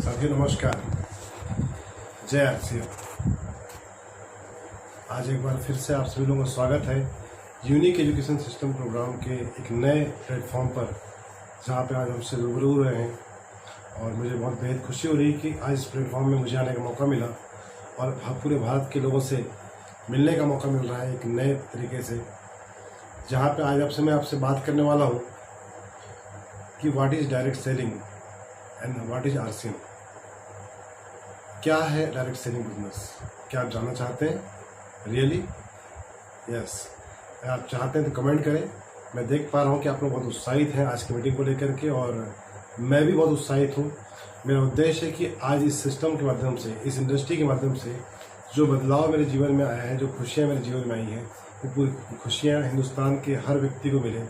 सभी नमस्कार, जय आरसीएम। आज एक बार फिर से आप सभी लोगों का स्वागत है यूनिक एजुकेशन सिस्टम प्रोग्राम के एक नए प्लेटफॉर्म पर, जहां पे आज हमसे रूबरू हुए हैं। और मुझे बहुत बेहद खुशी हो रही कि आज इस प्लेटफॉर्म में मुझे आने का मौका मिला और पूरे भारत के लोगों से मिलने का मौका मिल रहा है एक नए तरीके से, जहाँ पे आज मैं आपसे बात करने वाला हूँ कि what is direct selling and what is RCM. क्या है डायरेक्ट सेलिंग बिजनेस? क्या आप जानना चाहते हैं? रियली? यस। अगर आप चाहते हैं तो कमेंट करें। मैं देख पा रहा हूँ कि आप लोग बहुत उत्साहित हैं आज की मीटिंग को लेकर के, और मैं भी बहुत उत्साहित हूँ। मेरा उद्देश्य है कि आज इस सिस्टम के माध्यम से, इस इंडस्ट्री के माध्यम से जो बदलाव मेरे जीवन में आया है, जो खुशियाँ मेरे जीवन में आई हैं, वो पूरी खुशियाँ हिंदुस्तान के हर व्यक्ति को मिले।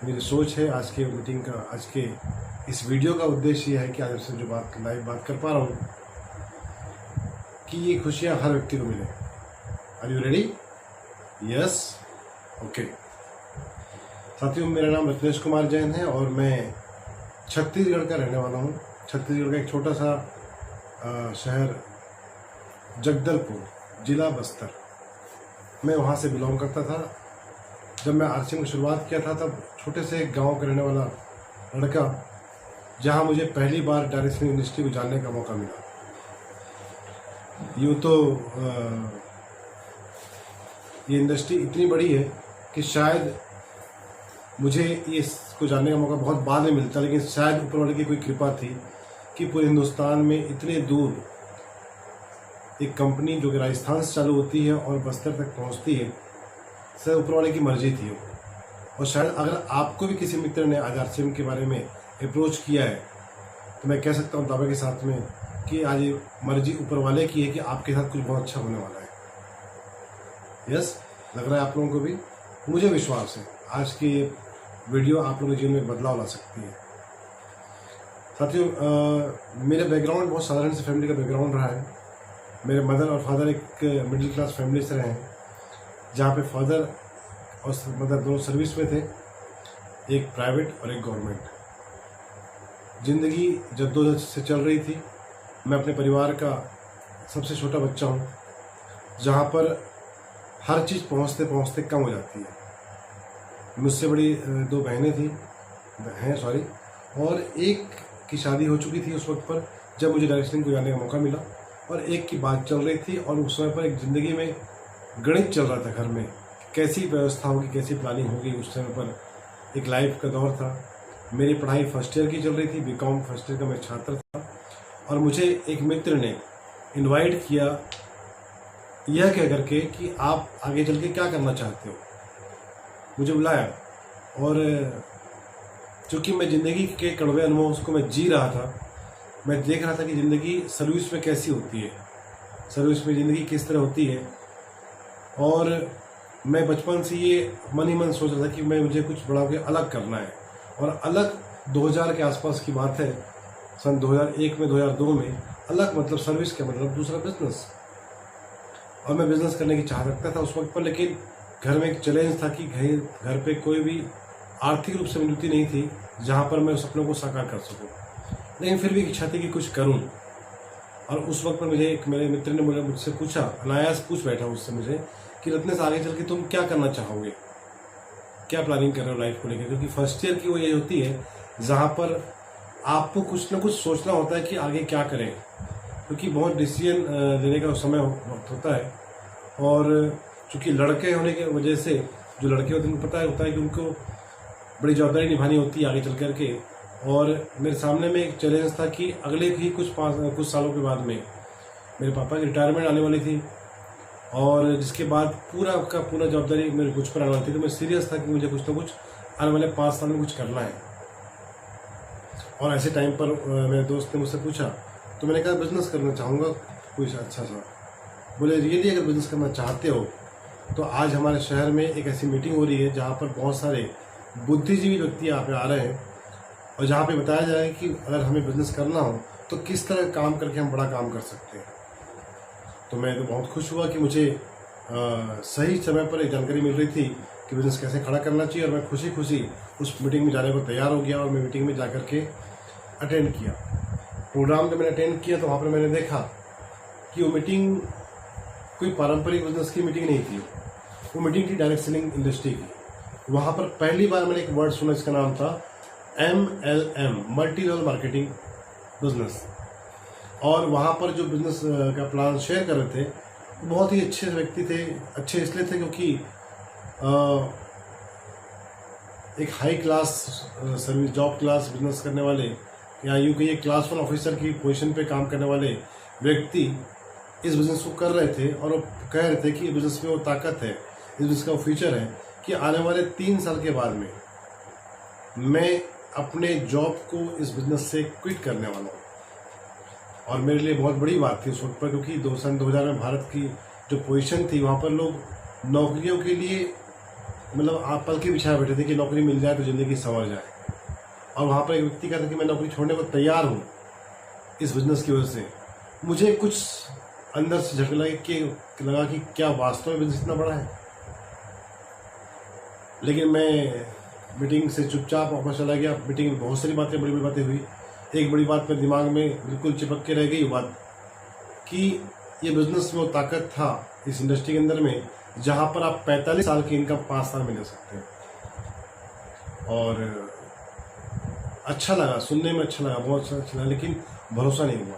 मेरी सोच है आज के मीटिंग का, आज के इस वीडियो का उद्देश्य ये है कि आज से जो लाइव बात कर पा रहा हूँ कि ये खुशियाँ हर व्यक्ति को मिले। Are you ready? Yes, okay. साथियों, मेरा नाम रत्नेश कुमार जैन है और मैं छत्तीसगढ़ का रहने वाला हूँ। छत्तीसगढ़ का एक छोटा सा शहर जगदलपुर, जिला बस्तर, मैं वहाँ से बिलोंग करता था। जब मैं आरसीएम की शुरुआत किया था तब छोटे से एक गाँव का रहने वाला लड़का, जहाँ मुझे पहली बार डायरेक्ट सेलिंग इंडस्ट्री को जानने का मौका मिला। यूँ तो ये इंडस्ट्री इतनी बड़ी है कि शायद मुझे इसको जानने का मौका बहुत बाद में मिलता, लेकिन शायद ऊपर वाले की कोई कृपा थी कि पूरे हिंदुस्तान में इतने दूर एक कंपनी जो कि राजस्थान से चालू होती है और बस्तर तक पहुंचती है, शायद ऊपर वाले की मर्जी थी। और शायद अगर आपको भी किसी मित्र ने आज आरसीएम के बारे में अप्रोच किया है तो मैं कह सकता हूँ दावे के साथ में कि आज ये मर्जी ऊपर वाले की है कि आपके साथ कुछ बहुत अच्छा होने वाला है। यस, लग रहा है आप लोगों को भी। मुझे विश्वास है आज की वीडियो आप लोगों के जीवन में बदलाव ला सकती है। साथियों, मेरा बैकग्राउंड बहुत साधारण सी फैमिली का बैकग्राउंड रहा है। मेरे मदर और फादर एक मिडिल क्लास फैमिली से रहे हैं, जहाँ पे फादर और मदर दोनों सर्विस में थे, एक प्राइवेट और एक गवर्नमेंट। ज़िंदगी जद्दोजहद से चल रही थी। मैं अपने परिवार का सबसे छोटा बच्चा हूँ, जहाँ पर हर चीज़ पहुँचते पहुँचते कम हो जाती है। मुझसे बड़ी दो बहनें थी, और एक की शादी हो चुकी थी उस वक्त पर जब मुझे डायरेक्ट सेलिंग को जाने का मौका मिला, और एक की बात चल रही थी। और उस समय पर एक ज़िंदगी में गणित चल रहा था घर में, कैसी व्यवस्था होगी, कैसी प्लानिंग होगी। उस समय पर एक लाइफ का दौर था। मेरी पढ़ाई फर्स्ट ईयर की चल रही थी, बीकॉम फर्स्ट ईयर का मैं छात्र था। और मुझे एक मित्र ने इनवाइट किया, यह कह करके कि आप आगे चल के क्या करना चाहते हो। मुझे बुलाया, और चूँकि मैं ज़िंदगी के कड़वे अनुभव उसको मैं जी रहा था, मैं देख रहा था कि ज़िंदगी सर्विस में कैसी होती है, सर्विस में ज़िंदगी किस तरह होती है। और मैं बचपन से ये मन ही मन सोच रहा था कि मुझे कुछ बड़ा होकर अलग करना है। और अलग 2000 के आसपास की बात है, सन 2001 में, 2002 में। अलग मतलब सर्विस का मतलब दूसरा बिजनेस। और मैं बिजनेस करने की चाह रखता था उस वक्त पर, लेकिन घर में एक चैलेंज था कि घर पे कोई भी आर्थिक रूप से मजबूती नहीं थी जहाँ पर मैं उस सपनों को साकार कर सकूँ। लेकिन फिर भी इच्छा थी कि कुछ करूँ। और उस वक्त पर मेरे मित्र ने मुझसे पूछा, अनायास पूछ बैठा उससे मुझे कि रत्नेश, आगे चल के तुम क्या करना चाहोगे, क्या प्लानिंग कर रहे हो लाइफ को लेकर। क्योंकि फर्स्ट ईयर की वो एज होती है जहाँ पर आपको कुछ ना कुछ सोचना होता है कि आगे क्या करें, क्योंकि बहुत डिसीजन लेने का समय होता है। और चूँकि लड़के होने की वजह से, जो लड़के होते हैं उनको पता होता है कि उनको बड़ी जवाबदारी निभानी होती है आगे चल करके। और मेरे सामने में एक चैलेंज था कि अगले ही कुछ सालों के बाद में मेरे पापा की रिटायरमेंट आने वाली थी, और जिसके बाद पूरा का पूरा जवाबदारी मेरे कुछ पर आने वाली थी। तो मैं सीरियस था कि मुझे कुछ ना कुछ आने वाले 5 साल में कुछ करना है। और ऐसे टाइम पर मेरे दोस्त ने मुझसे पूछा, तो मैंने कहा बिज़नेस करना चाहूँगा कुछ अच्छा सा। बोले, रियली अगर बिज़नेस करना चाहते हो तो आज हमारे शहर में एक ऐसी मीटिंग हो रही है जहाँ पर बहुत सारे बुद्धिजीवी व्यक्ति यहाँ पे आ रहे हैं, और जहाँ पे बताया जाए कि अगर हमें बिज़नेस करना हो तो किस तरह काम करके हम बड़ा काम कर सकते हैं। तो मैं तो बहुत खुश हुआ कि मुझे सही समय पर एक जानकारी मिल रही थी कि बिज़नेस कैसे खड़ा करना चाहिए। और मैं खुशी खुशी उस मीटिंग में जाने को तैयार हो गया, और मैं मीटिंग में जाकर के अटेंड किया। प्रोग्राम जब मैंने अटेंड किया तो वहाँ पर मैंने देखा कि वो मीटिंग कोई पारंपरिक बिजनेस की मीटिंग नहीं थी, वो मीटिंग थी डायरेक्ट सेलिंग इंडस्ट्री की। वहाँ पर पहली बार मैंने एक वर्ड सुना, इसका नाम था MLM, multi level marketing business. और वहाँ पर जो बिजनेस का प्लान शेयर कर रहे थे वो बहुत ही अच्छे व्यक्ति थे। अच्छे इसलिए थे क्योंकि एक high class service job class business करने वाले, या यूँ कहिए क्लास 1 ऑफिसर की पोजीशन पे काम करने वाले व्यक्ति इस बिज़नेस को कर रहे थे। और वो कह रहे थे कि बिज़नेस में वो ताकत है, इस बिज़नेस का वो फीचर है कि आने वाले 3 साल के बाद में मैं अपने जॉब को इस बिज़नेस से क्विट करने वाला हूँ। और मेरे लिए बहुत बड़ी बात थी उस वक्त पर, क्योंकि 2000 में भारत की जो पोजीशन थी वहाँ पर लोग नौकरियों के लिए मतलब आप पल के बिछाए बैठे थे कि नौकरी मिल जाए तो ज़िंदगी संवर जाए। और वहाँ पर एक व्यक्ति कहता कि मैं नौकरी छोड़ने को तैयार हूँ इस बिज़नेस की वजह से। मुझे कुछ अंदर से झटका लगा कि क्या वास्तव में बिज़नेस इतना बड़ा है। लेकिन मैं मीटिंग से चुपचाप वापस चला गया। मीटिंग में बहुत सारी बातें, बड़ी बड़ी बातें हुई। एक बड़ी बात मेरे दिमाग में बिल्कुल चिपक के रह गई, बात कि ये बिज़नेस में वो ताकत था इस इंडस्ट्री के अंदर में जहाँ पर आप 45 साल की इनकम 5 साल में ले सकते हैं। और अच्छा लगा, सुनने में अच्छा लगा, बहुत अच्छा लगा, लेकिन भरोसा नहीं हुआ।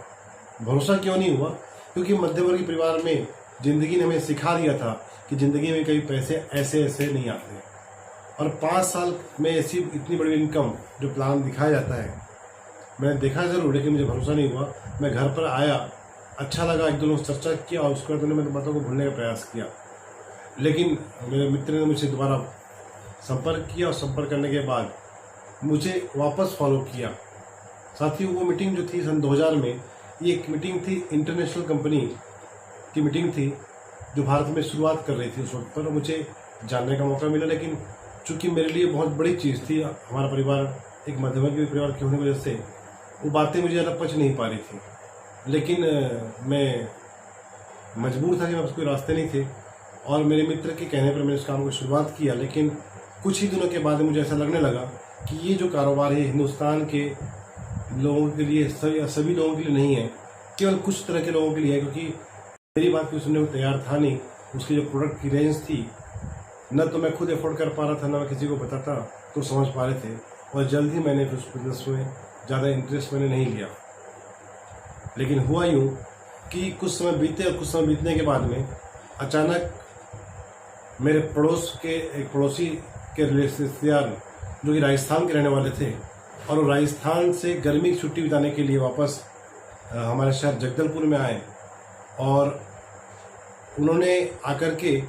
भरोसा क्यों नहीं हुआ? क्योंकि मध्यवर्गीय परिवार में ज़िंदगी ने हमें सिखा दिया था कि ज़िंदगी में कभी पैसे ऐसे ऐसे नहीं आते। और 5 साल में ऐसी इतनी बड़ी इनकम जो प्लान दिखाया जाता है, मैंने देखा ज़रूर, लेकिन मुझे भरोसा नहीं हुआ। मैं घर पर आया, अच्छा लगा, एक दो लोग चर्चा किया और उसके बाद मैंने मेरी बातों को भूलने का प्रयास किया। लेकिन मेरे मित्र ने मुझसे दोबारा संपर्क किया और संपर्क करने के बाद मुझे वापस फॉलो किया। साथियों, वो मीटिंग जो थी सन 2000 में, ये एक मीटिंग थी, इंटरनेशनल कंपनी की मीटिंग थी जो भारत में शुरुआत कर रही थी उस वक्त पर। मुझे जानने का मौका मिला, लेकिन चूँकि मेरे लिए बहुत बड़ी चीज़ थी, हमारा परिवार एक मध्यवर्गीय परिवार के होने की वजह से वो बातें मुझे ज़्यादा पच नहीं पा रही थी। लेकिन मैं मजबूर था कि मेरे पास कोई रास्ते नहीं थे और मेरे मित्र के कहने पर मैंने इस काम को शुरुआत किया। लेकिन कुछ ही दिनों के बाद मुझे ऐसा लगने लगा कि ये जो कारोबार है हिंदुस्तान के लोगों के लिए, सभी लोगों के लिए नहीं है, केवल कुछ तरह के लोगों के लिए है। क्योंकि मेरी बात कोई सुनने को तैयार था नहीं। उसकी जो प्रोडक्ट की रेंज थी, न तो मैं खुद एफोर्ड कर पा रहा था, न मैं किसी को बताता तो समझ पा रहे थे। और जल्द ही मैंने फिर उस बिजनेस में ज़्यादा इंटरेस्ट मैंने नहीं लिया। लेकिन हुआ यूँ कि कुछ समय बीते और कुछ समय बीतने के बाद में अचानक मेरे पड़ोस के एक पड़ोसी के रिश्तेदार जो कि राजस्थान के रहने वाले थे, और वो राजस्थान से गर्मी की छुट्टी बिताने के लिए वापस हमारे शहर जगदलपुर में आए। और उन्होंने आकर के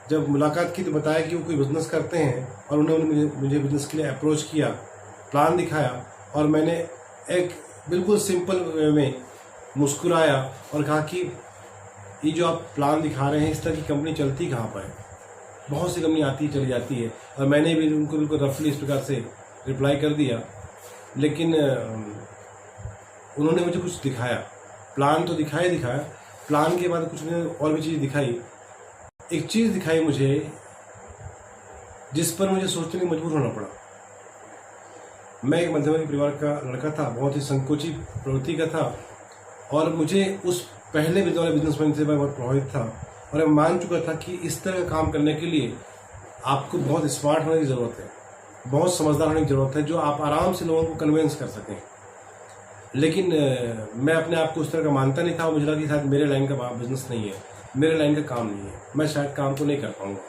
जब मुलाकात की तो बताया कि वो कोई बिज़नेस करते हैं, और उन्होंने मुझे बिज़नेस के लिए अप्रोच किया, प्लान दिखाया, और मैंने एक बिल्कुल सिंपल वे में मुस्कुराया और कहा कि ये जो आप प्लान दिखा रहे हैं, इस तरह की कंपनी चलती कहाँ पर है? बहुत सी कंपनी आती चली जाती है। और मैंने भी उनको बिल्कुल रफली इस प्रकार से रिप्लाई कर दिया। लेकिन उन्होंने मुझे कुछ दिखाया, प्लान तो दिखाया, प्लान के बाद कुछ और भी चीज़ दिखाई। एक चीज़ दिखाई मुझे जिस पर मुझे सोचने में मजबूर होना पड़ा। मैं एक मध्यवर्गीय परिवार का लड़का था, बहुत ही संकोची प्रवृत्ति का था, और मुझे उस पहले वाले बिजनेसमैन से मैं बहुत प्रभावित था। और मैं मान चुका था कि इस तरह का काम करने के लिए आपको बहुत स्मार्ट होने की ज़रूरत है, बहुत समझदार होने की ज़रूरत है, जो आप आराम से लोगों को कन्विंस कर सकें। लेकिन मैं अपने आप को उस तरह का मानता नहीं था। मुझे लगा कि शायद मेरे लाइन का बिजनेस नहीं है, मेरे लाइन का काम नहीं है, मैं शायद काम को नहीं कर पाऊँगा।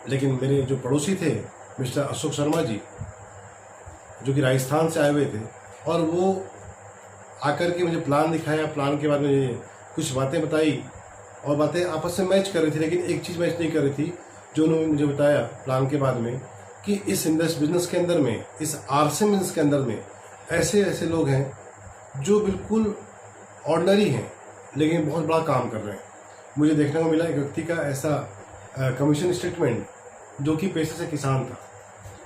लेकिन मेरे जो पड़ोसी थे मिस्टर अशोक शर्मा जी, जो कि राजस्थान से आए हुए थे, और वो आकर के मुझे प्लान दिखाया। प्लान के बाद मुझे कुछ बातें बताई, और बातें आपस में मैच कर रही थी, लेकिन एक चीज़ मैच नहीं कर रही थी जो उन्होंने मुझे बताया प्लान के बाद में, कि इस बिजनेस के अंदर में, इस आरसीएम बिजनेस के अंदर में ऐसे ऐसे लोग हैं जो बिल्कुल ऑर्डिनरी हैं लेकिन बहुत बड़ा काम कर रहे हैं। मुझे देखने को मिला एक व्यक्ति का ऐसा कमीशन स्टेटमेंट जो कि पेशे से किसान था।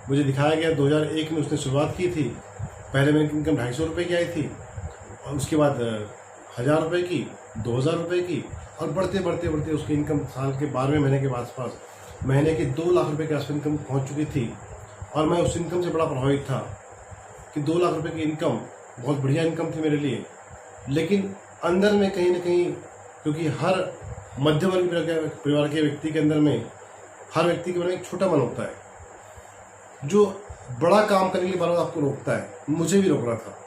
मुझे दिखाया गया 2001 में उसने शुरुआत की थी। पहले मेरी इनकम 250 रुपये की आई थी, और उसके बाद 1000 रुपये की, 2000 रुपये की, और बढ़ते बढ़ते बढ़ते उसकी इनकम साल के 12वें महीने के आसपास महीने के 2 लाख रुपए के आसपास इनकम पहुंच चुकी थी। और मैं उस इनकम से बड़ा प्रभावित था कि 2 लाख रुपए की इनकम बहुत बढ़िया इनकम थी मेरे लिए, लेकिन अंदर में कहीं ना कहीं, क्योंकि हर मध्यवर्ग परिवार के व्यक्ति के अंदर में, हर व्यक्ति के मन में एक छोटा मन होता है जो बड़ा काम करने के लिए बार बार आपको रोकता है। मुझे भी रोक रहा था।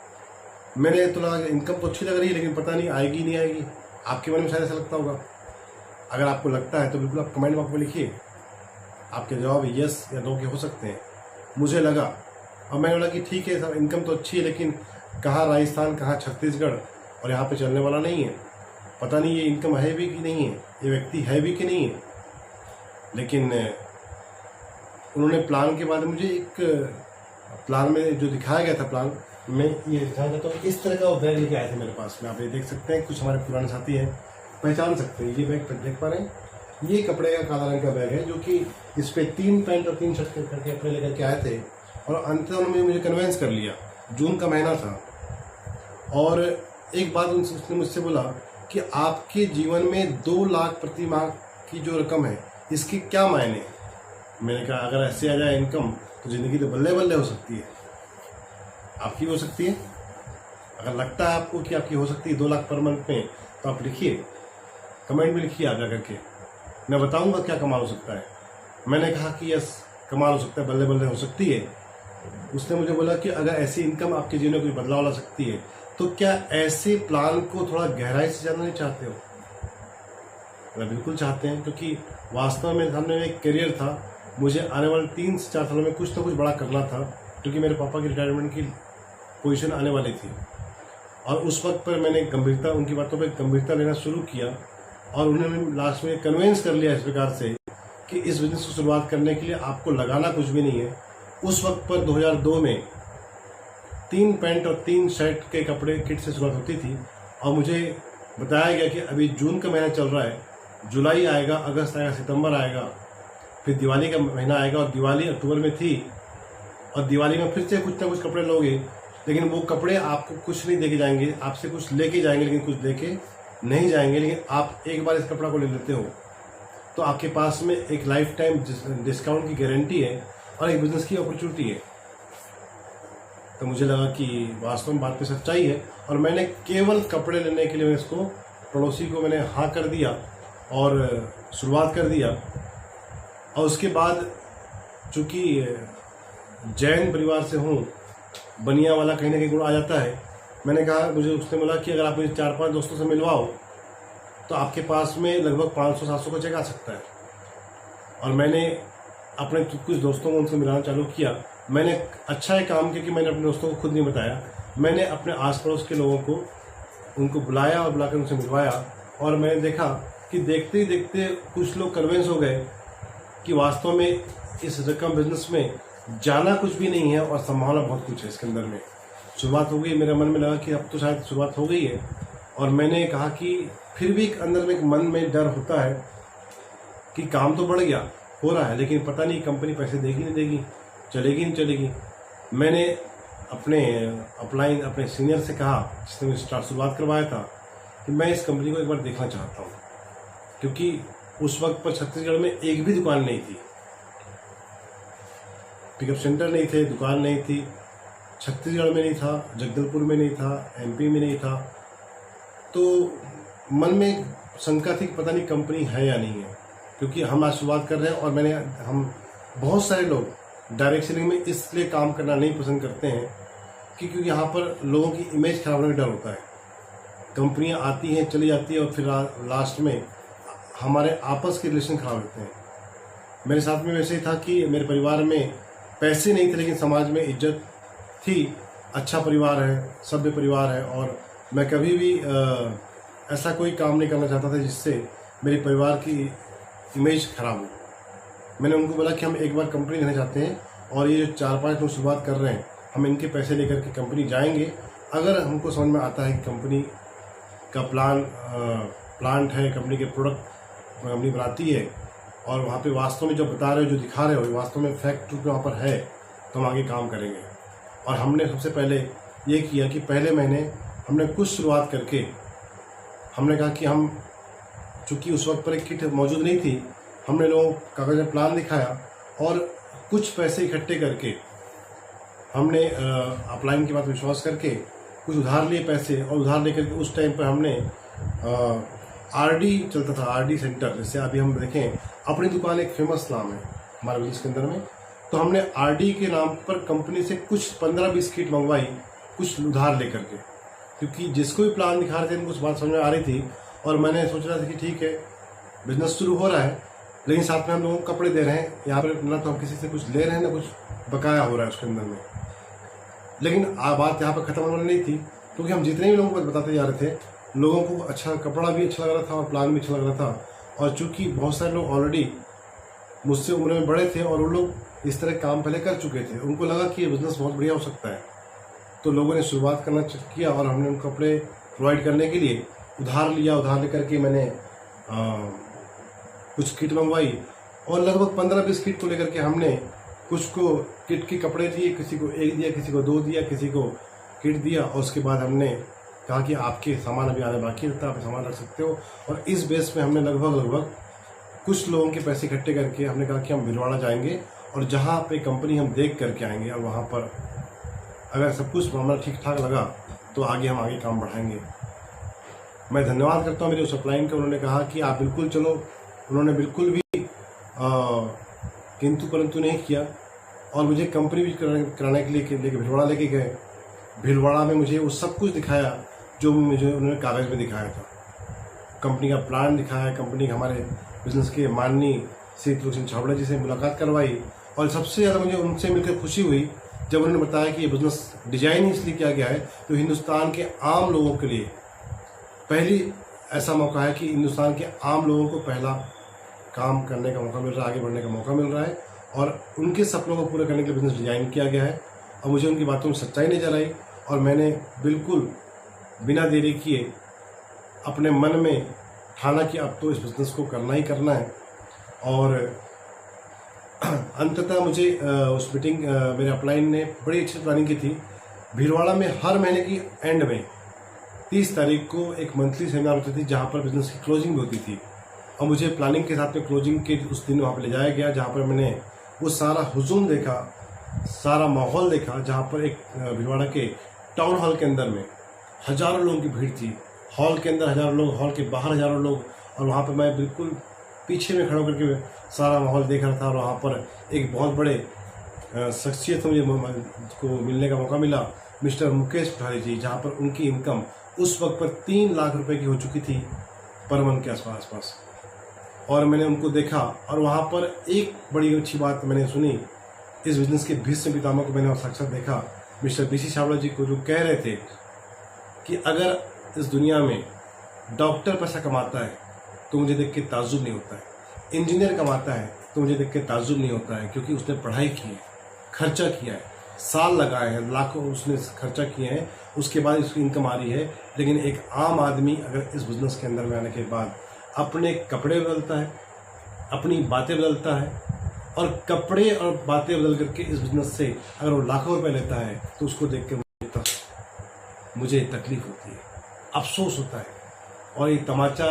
मैंने तो लगा इनकम तो अच्छी लग रही है, लेकिन पता नहीं आएगी नहीं आएगी। आपके मन में शायद ऐसा लगता होगा। अगर आपको लगता है तो बिल्कुल आप कमेंट बॉक्स में लिखिए। आपके जवाब यस या नो के हो सकते हैं। मुझे लगा, और मैंने बोला कि ठीक है, सब इनकम तो अच्छी है, लेकिन कहाँ राजस्थान, कहाँ छत्तीसगढ़, और यहाँ पे चलने वाला नहीं है। पता नहीं ये इनकम है भी कि नहीं है, ये व्यक्ति है भी कि नहीं है। लेकिन उन्होंने प्लान के बाद मुझे एक प्लान में जो दिखाया गया था, प्लान में ये दिखाया गया, तो इस तरह का वो बैग लेके आए थे मेरे पास में। आप ये देख सकते हैं, कुछ हमारे पुराने साथी हैं, पहचान सकते हैं। ये बैग देख पा रहे हैं, ये कपड़े का काला रंग का बैग है, जो कि इस पर 3 पैंट और 3 शर्ट करके कपड़े लेकर के आए थे। और अंत उन्होंने मुझे कन्वेंस कर लिया। जून का महीना था, और एक बात उसने मुझसे बोला कि आपके जीवन में 2 लाख प्रति माह की जो रकम है, इसकी क्या मायने। मैंने कहा अगर ऐसे आ जाए इनकम तो ज़िंदगी तो बल्ले बल्ले हो सकती है। आपकी हो सकती है। अगर लगता है आपको कि आपकी हो सकती है 2 लाख पर मंथ में, तो आप लिखिए, कमेंट में लिखिए आगे करके, मैं बताऊंगा क्या कमाल हो सकता है। मैंने कहा कि यस, कमाल हो सकता है, बल्ले बल्ले हो सकती है। उसने मुझे बोला कि अगर ऐसी इनकम आपके जीवन में कोई बदलाव ला सकती है, तो क्या ऐसे प्लान को थोड़ा गहराई से जानना नहीं चाहते हो। मैं बिल्कुल चाहते हैं, क्योंकि वास्तव में सामने एक करियर था। मुझे आने वाले 3 से 4 सालों में कुछ ना कुछ बड़ा करना था, क्योंकि मेरे पापा की रिटायरमेंट की पोजीशन आने वाली थी। और उस वक्त पर मैंने गंभीरता, उनकी बातों पर गंभीरता लेना शुरू किया, और उन्होंने लास्ट में कन्विंस कर लिया इस प्रकार से कि इस बिजनेस को शुरुआत करने के लिए आपको लगाना कुछ भी नहीं है। उस वक्त पर 2002 में 3 पैंट और 3 शर्ट के कपड़े किट से शुरुआत होती थी। और मुझे बताया गया कि अभी जून का महीना चल रहा है, जुलाई आएगा, अगस्त आएगा, सितंबर आएगा, फिर दिवाली का महीना आएगा, और दिवाली अक्टूबर में थी, और दिवाली में फिर से कुछ ना कुछ कपड़े लोगे, लेकिन वो कपड़े आपको कुछ नहीं देके जाएंगे, आपसे कुछ लेके जाएंगे लेकिन कुछ देके नहीं जाएंगे। लेकिन आप एक बार इस कपड़ा को ले लेते हो तो आपके पास में एक लाइफ टाइम डिस्काउंट की गारंटी है और एक बिजनेस की अपॉर्चुनिटी है। तो मुझे लगा कि वास्तव में बात पे सच्चाई है, और मैंने केवल कपड़े लेने के लिए इसको पड़ोसी को मैंने हाँ कर दिया और शुरुआत कर दिया। और उसके बाद चूँकि जैन परिवार से हूँ, बनिया वाला कहीं ना कहीं गुण आ जाता है। मैंने कहा, मुझे उसने बोला कि अगर आप मुझे 4-5 दोस्तों से मिलवाओ तो आपके पास में लगभग 500-700 का चेक आ सकता है। और मैंने अपने कुछ दोस्तों को उनसे मिलाना चालू किया। मैंने अच्छा है काम किया कि मैंने अपने दोस्तों को खुद नहीं बताया, मैंने अपने आस पड़ोस के लोगों को उनको बुलाया और बुलाकर उनसे मिलवाया। और मैंने देखा कि देखते ही देखते कुछ लोग कन्विंस हो गए कि वास्तव में इस रकम बिजनेस में जाना कुछ भी नहीं है और संभालना बहुत कुछ है इसके अंदर में। शुरुआत हो गई, मेरे मन में लगा कि अब तो शायद शुरुआत हो गई है। और मैंने कहा कि फिर भी एक अंदर में एक मन में डर होता है कि काम तो बढ़ गया, हो रहा है, लेकिन पता नहीं कंपनी पैसे देगी नहीं देगी, चलेगी नहीं चलेगी। मैंने अपने सीनियर से कहा, जिसने मुझे शुरुआत करवाया था, कि मैं इस कंपनी को एक बार देखना चाहता हूँ, क्योंकि उस वक्त पर छत्तीसगढ़ में एक भी दुकान नहीं थी, पिकअप सेंटर नहीं थे, दुकान नहीं थी, छत्तीसगढ़ में नहीं था, जगदलपुर में नहीं था, एमपी में नहीं था। तो मन में शंका थी कि पता नहीं कंपनी है या नहीं है, क्योंकि हम आज शुरुआत कर रहे हैं। और हम बहुत सारे लोग डायरेक्ट सेलिंग में इसलिए काम करना नहीं पसंद करते हैं क्योंकि यहाँ पर लोगों की इमेज खराब होने का डर होता है। कंपनियाँ आती हैं, चली जाती है, और फिर लास्ट में हमारे आपस के रिलेशन खराब होते हैं। मेरे साथ में वैसे ही था कि मेरे परिवार में पैसे नहीं थे, लेकिन समाज में इज्जत थी, अच्छा परिवार है, सभ्य परिवार है। और मैं कभी भी ऐसा कोई काम नहीं करना चाहता था जिससे मेरे परिवार की इमेज खराब हो। मैंने उनको बोला कि हम एक बार कंपनी लेना चाहते हैं, और ये जो 4-5 लोग शुरुआत कर रहे हैं, हम इनके पैसे लेकर के कंपनी जाएंगे। अगर हमको समझ में आता है कि कंपनी का प्लांट है, कंपनी के प्रोडक्ट कंपनी बनाती है, और वहाँ पे वास्तव में जो बता रहे हो, जो दिखा रहे हो, वास्तव में फैक्ट रूप में वहाँ पर है, तो हम आगे काम करेंगे। और हमने सबसे पहले ये किया कि पहले महीने हमने कुछ शुरुआत करके हमने कहा कि हम, चूँकि उस वक्त पर एक किट मौजूद नहीं थी, हमने लोगों को कागज में प्लान दिखाया और कुछ पैसे इकट्ठे करके हमने अपलाइन की बात विश्वास करके कुछ उधार लिए पैसे, और उधार लेकर के उस टाइम पर हमने आरडी चलता था, आरडी सेंटर। जैसे अभी हम देखें, अपनी दुकान एक फेमस नाम है हमारे बिजनेस के अंदर में, तो हमने आरडी के नाम पर कंपनी से कुछ 15-20 किट मंगवाई, कुछ उधार लेकर के, क्योंकि जिसको भी प्लान दिखा रहे थे उनको बात समझ में आ रही थी। और मैंने सोच रहा था कि ठीक है, बिजनेस शुरू हो रहा है, लेकिन साथ में हम लोगों को कपड़े दे रहे हैं यहाँ पर, ना तो हम किसी से कुछ ले रहे हैं ना कुछ बकाया हो रहा है उसके अंदर में। लेकिन बात यहाँ पर खत्म होने नहीं थी, क्योंकि हम जितने भी लोगों को बताते जा रहे थे, लोगों को अच्छा कपड़ा भी अच्छा लग रहा था और प्लान भी अच्छा लग रहा था। और चूंकि बहुत सारे लोग ऑलरेडी मुझसे उम्र में बड़े थे और वो लोग इस तरह काम पहले कर चुके थे, उनको लगा कि ये बिज़नेस बहुत बढ़िया हो सकता है, तो लोगों ने शुरुआत करना किया और हमने उनको कपड़े प्रोवाइड करने के लिए उधार लिया। उधार लेकर के मैंने कुछ किट मंगवाई और लगभग 15-20 किट को लेकर के हमने कुछ को किट के कपड़े दिए, किसी को एक दिया, किसी को 2 दिया, किसी को किट दिया। और उसके बाद हमने कहा कि आपके सामान अभी आने बाकी रहता है, आप सामान रख सकते हो। और इस बेस पे हमने लगभग कुछ लोगों के पैसे इकट्ठे करके हमने कहा कि हम भिलवाड़ा जाएंगे और जहाँ पे कंपनी हम देख करके आएंगे, और वहाँ पर अगर सब कुछ मामला ठीक ठाक लगा तो आगे हम आगे काम बढ़ाएंगे। मैं धन्यवाद करता हूँ मेरे उस अपलाइन का, उन्होंने कहा कि आप बिल्कुल चलो। उन्होंने बिल्कुल भी किंतु परंतु नहीं किया और मुझे कंपनी भी कराने के लिए भिलवाड़ा लेके गए। भिलवाड़ा में मुझे वो सब कुछ दिखाया जो मुझे उन्होंने कागज़ में दिखाया था। कंपनी का प्लान दिखाया, कंपनी के हमारे बिजनेस के माननीय श्री त्रिलोक सिंह छाबड़ा जी से मुलाकात करवाई। और सबसे ज़्यादा मुझे उनसे मिलकर खुशी हुई जब उन्होंने बताया कि ये बिज़नेस डिजाइन ही इसलिए किया गया है तो हिंदुस्तान के आम लोगों के लिए पहली ऐसा मौका है कि हिंदुस्तान के आम लोगों को पहला काम करने का मौका मिल रहा है, आगे बढ़ने का मौका मिल रहा है और उनके सपनों को पूरा करने के लिए बिज़नेस डिजाइन किया गया है। और मुझे उनकी बातों में सच्चाई नजर आई और मैंने बिल्कुल बिना देरी किए अपने मन में ठाना कि अब तो इस बिज़नेस को करना ही करना है। और अंततः मुझे उस मीटिंग मेरे अपलाइन ने बड़ी अच्छी प्लानिंग की थी। भिलवाड़ा में हर महीने की एंड में 30 तारीख को एक मंथली सेमिनार होती थी जहाँ पर बिज़नेस की क्लोजिंग भी होती थी और मुझे प्लानिंग के साथ में क्लोजिंग के उस दिन वहाँ पर ले जाया गया, जहाँ पर मैंने वो सारा हुजूम देखा, सारा माहौल देखा, जहाँ पर एक भिलवाड़ा के टाउन हॉल के अंदर में हज़ारों लोगों की भीड़ थी। हॉल के अंदर हज़ारों लोग, हॉल के बाहर हज़ारों लोग, और वहाँ पर मैं बिल्कुल पीछे में खड़ा करके सारा माहौल देख रहा था। और वहाँ पर एक बहुत बड़े शख्सियत मुझे को मिलने का मौका मिला, मिस्टर मुकेश कोठारी जी, जहाँ पर उनकी इनकम उस वक्त पर 3 लाख रुपए की हो चुकी थी पर मंथ के आसपास। और मैंने उनको देखा और वहाँ पर एक बड़ी अच्छी बात मैंने सुनी, इस बिज़नेस के भीष्म पितामह को मैंने साक्षात देखा, मिस्टर बीसी छाबड़ा जी को, जो कह रहे थे कि अगर इस दुनिया में डॉक्टर पैसा कमाता है तो मुझे देख के ताज्जुब नहीं होता है, इंजीनियर कमाता है तो मुझे देख के ताज्जुब नहीं होता है, क्योंकि उसने पढ़ाई की है, खर्चा किया है, साल लगाए हैं, लाखों उसने खर्चा किए हैं, उसके बाद इसकी इनकम आ रही है। लेकिन एक आम आदमी अगर इस बिज़नेस के अंदर में आने के बाद अपने कपड़े बदलता है, अपनी बातें बदलता है और कपड़े और बातें बदल करके इस बिज़नेस से अगर वो लाखों रुपए लेता है तो उसको देख के मुझे तकलीफ होती है, अफसोस होता है। और ये तमाचा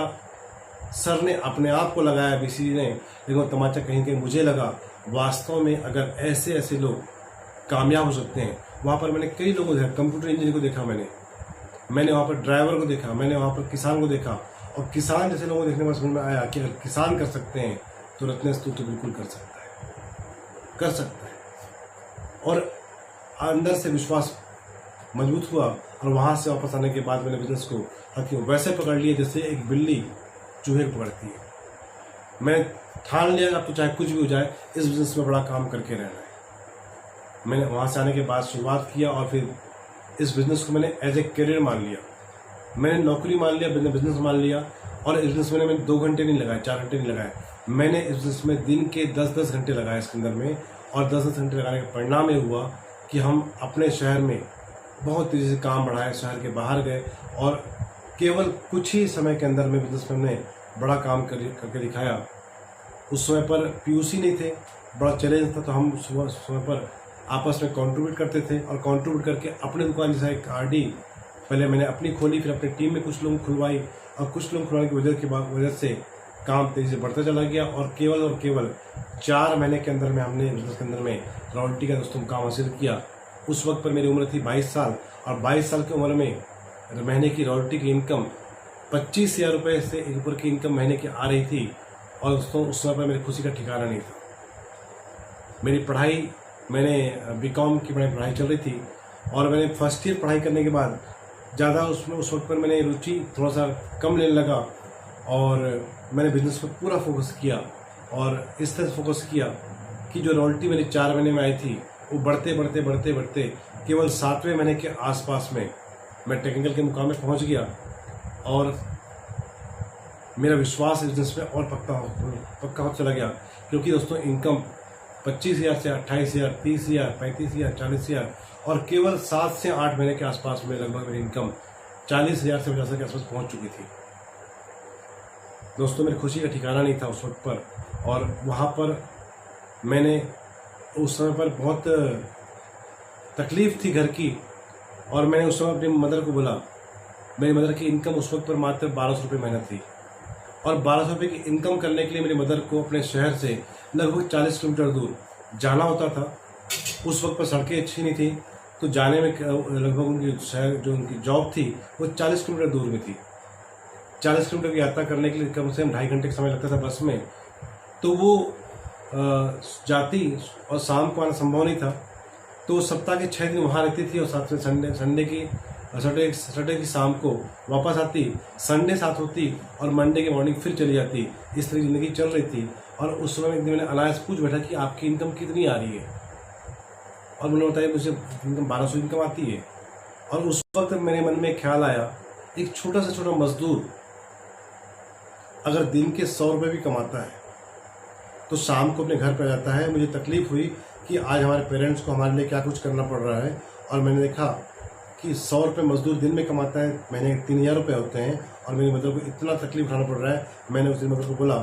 सर ने अपने आप को लगाया बीसी ने, लेकिन वो तमाचा कहीं कहीं मुझे लगा। वास्तव में अगर ऐसे ऐसे लोग कामयाब हो सकते हैं, वहाँ पर मैंने कई लोगों को देखा, कंप्यूटर इंजीनियर को देखा, मैंने वहाँ पर ड्राइवर को देखा, मैंने वहाँ पर किसान को देखा, और किसान जैसे लोगों को देखने में समझ में आया कि अगर किसान कर सकते हैं तो रत्नेश तो बिल्कुल कर सकता है। और अंदर से विश्वास मजबूत हुआ और वहाँ से वापस आने के बाद मैंने बिजनेस को हथियों वैसे पकड़ लिया जैसे एक बिल्ली चूहे को पकड़ती है। मैं ठान लिया अब तो चाहे कुछ भी हो जाए इस बिजनेस में बड़ा काम करके रहना है। मैंने वहाँ से आने के बाद शुरुआत किया और फिर इस बिज़नेस को मैंने एज ए करियर मान लिया। मैंने नौकरी मान लिया, बिजनेस मान लिया। और इस बिज़नेस में मैंने 2 घंटे नहीं लगाए, 4 घंटे नहीं लगाए, मैंने इस बिज़नेस में दिन के 10-10 घंटे लगाए इसके अंदर में। और 10-10 घंटे लगाने का परिणाम ये हुआ कि हम अपने शहर में बहुत तेज़ी से काम बढ़ाए, शहर के बाहर गए और केवल कुछ ही समय के अंदर में बिज़नेस में हमने बड़ा काम करके दिखाया। उस समय पर पीयूसी नहीं थे, बड़ा चैलेंज था, तो हम समय पर आपस में कंट्रीब्यूट करते थे और कंट्रीब्यूट करके अपनी दुकान जैसा एक आरडी पहले मैंने अपनी खोली, फिर अपनी टीम में कुछ लोग खुलवाई और कुछ लोग खुलवाने की वजह से काम तेज़ी से बढ़ता चला गया। और केवल 4 महीने के अंदर में हमने बिजनेस के अंदर में रॉयल्टी का दोस्तों काम हासिल किया। उस वक्त पर मेरी उम्र थी 22 साल और 22 साल की उम्र में महीने की रॉयल्टी की इनकम 25,000 रुपये से ऊपर की इनकम महीने की आ रही थी। और दोस्तों उस समय पर मेरी खुशी का ठिकाना नहीं था। मेरी पढ़ाई, मैंने बीकॉम की पढ़ाई चल रही थी और मैंने फर्स्ट ईयर पढ़ाई करने के बाद ज़्यादा उसमें उस वक्त पर मैंने रुचि थोड़ा सा कम लेने लगा और मैंने बिजनेस पर पूरा फोकस किया। और इस तरह से फोकस किया कि जो रॉयल्टी मेरी 4 महीने में आई थी वो बढ़ते बढ़ते बढ़ते बढ़ते केवल 7वें महीने के आसपास में मैं टेक्निकल के मुकाम में पहुंच गया। और मेरा विश्वास बिजनेस में और पक्का हो चला गया, क्योंकि दोस्तों इनकम 25,000 से 28,000, 30,000, 35,000, 40,000 और केवल 7 से 8 महीने के आसपास में लगभग मेरी इनकम 40,000 से 50,000 के आसपास पहुंच चुकी थी। दोस्तों मेरी खुशी का ठिकाना नहीं था उस वक्त पर। और वहाँ पर मैंने उस समय पर बहुत तकलीफ थी घर की, और मैंने उस समय अपनी मदर को बोला। मेरी मदर की इनकम उस वक्त पर मात्र 1200 रुपये महीना थी, और 1200 रुपये की इनकम करने के लिए मेरी मदर को अपने शहर से लगभग 40 किलोमीटर दूर जाना होता था। उस वक्त पर सड़कें अच्छी नहीं थी, तो जाने में लगभग उनकी शहर जो उनकी जॉब थी वो 40 किलोमीटर दूर में थी। 40 किलोमीटर की यात्रा करने के लिए कम से कम 2.5 घंटे का समय लगता था बस में। तो वो जाती और शाम को आना संभव नहीं था। तो सप्ताह के 6 दिन वहाँ रहती थी और साथ में सैटरडे की शाम को वापस आती, संडे साथ होती और मंडे की मॉर्निंग फिर चली जाती। इस तरह ज़िंदगी चल रही थी। और उस समय एक दिन मैंने अनायास पूछ बैठा कि आपकी इनकम कितनी आ रही है, और उन्होंने बताया मुझे इनकम 1200 इनकम आती है। और उस वक्त मेरे मन में ख्याल आया, एक छोटा से छोटा मजदूर अगर दिन के 100 रुपये भी कमाता है तो शाम को अपने घर पर जाता है। मुझे तकलीफ हुई कि आज हमारे पेरेंट्स को हमारे लिए क्या कुछ करना पड़ रहा है, और मैंने देखा कि 100 रुपये मजदूर दिन में कमाता है, महीने के 3,000 रुपये होते हैं, और मेरी मदर को इतना तकलीफ उठाना पड़ रहा है। मैंने उस दिन मदर को बोला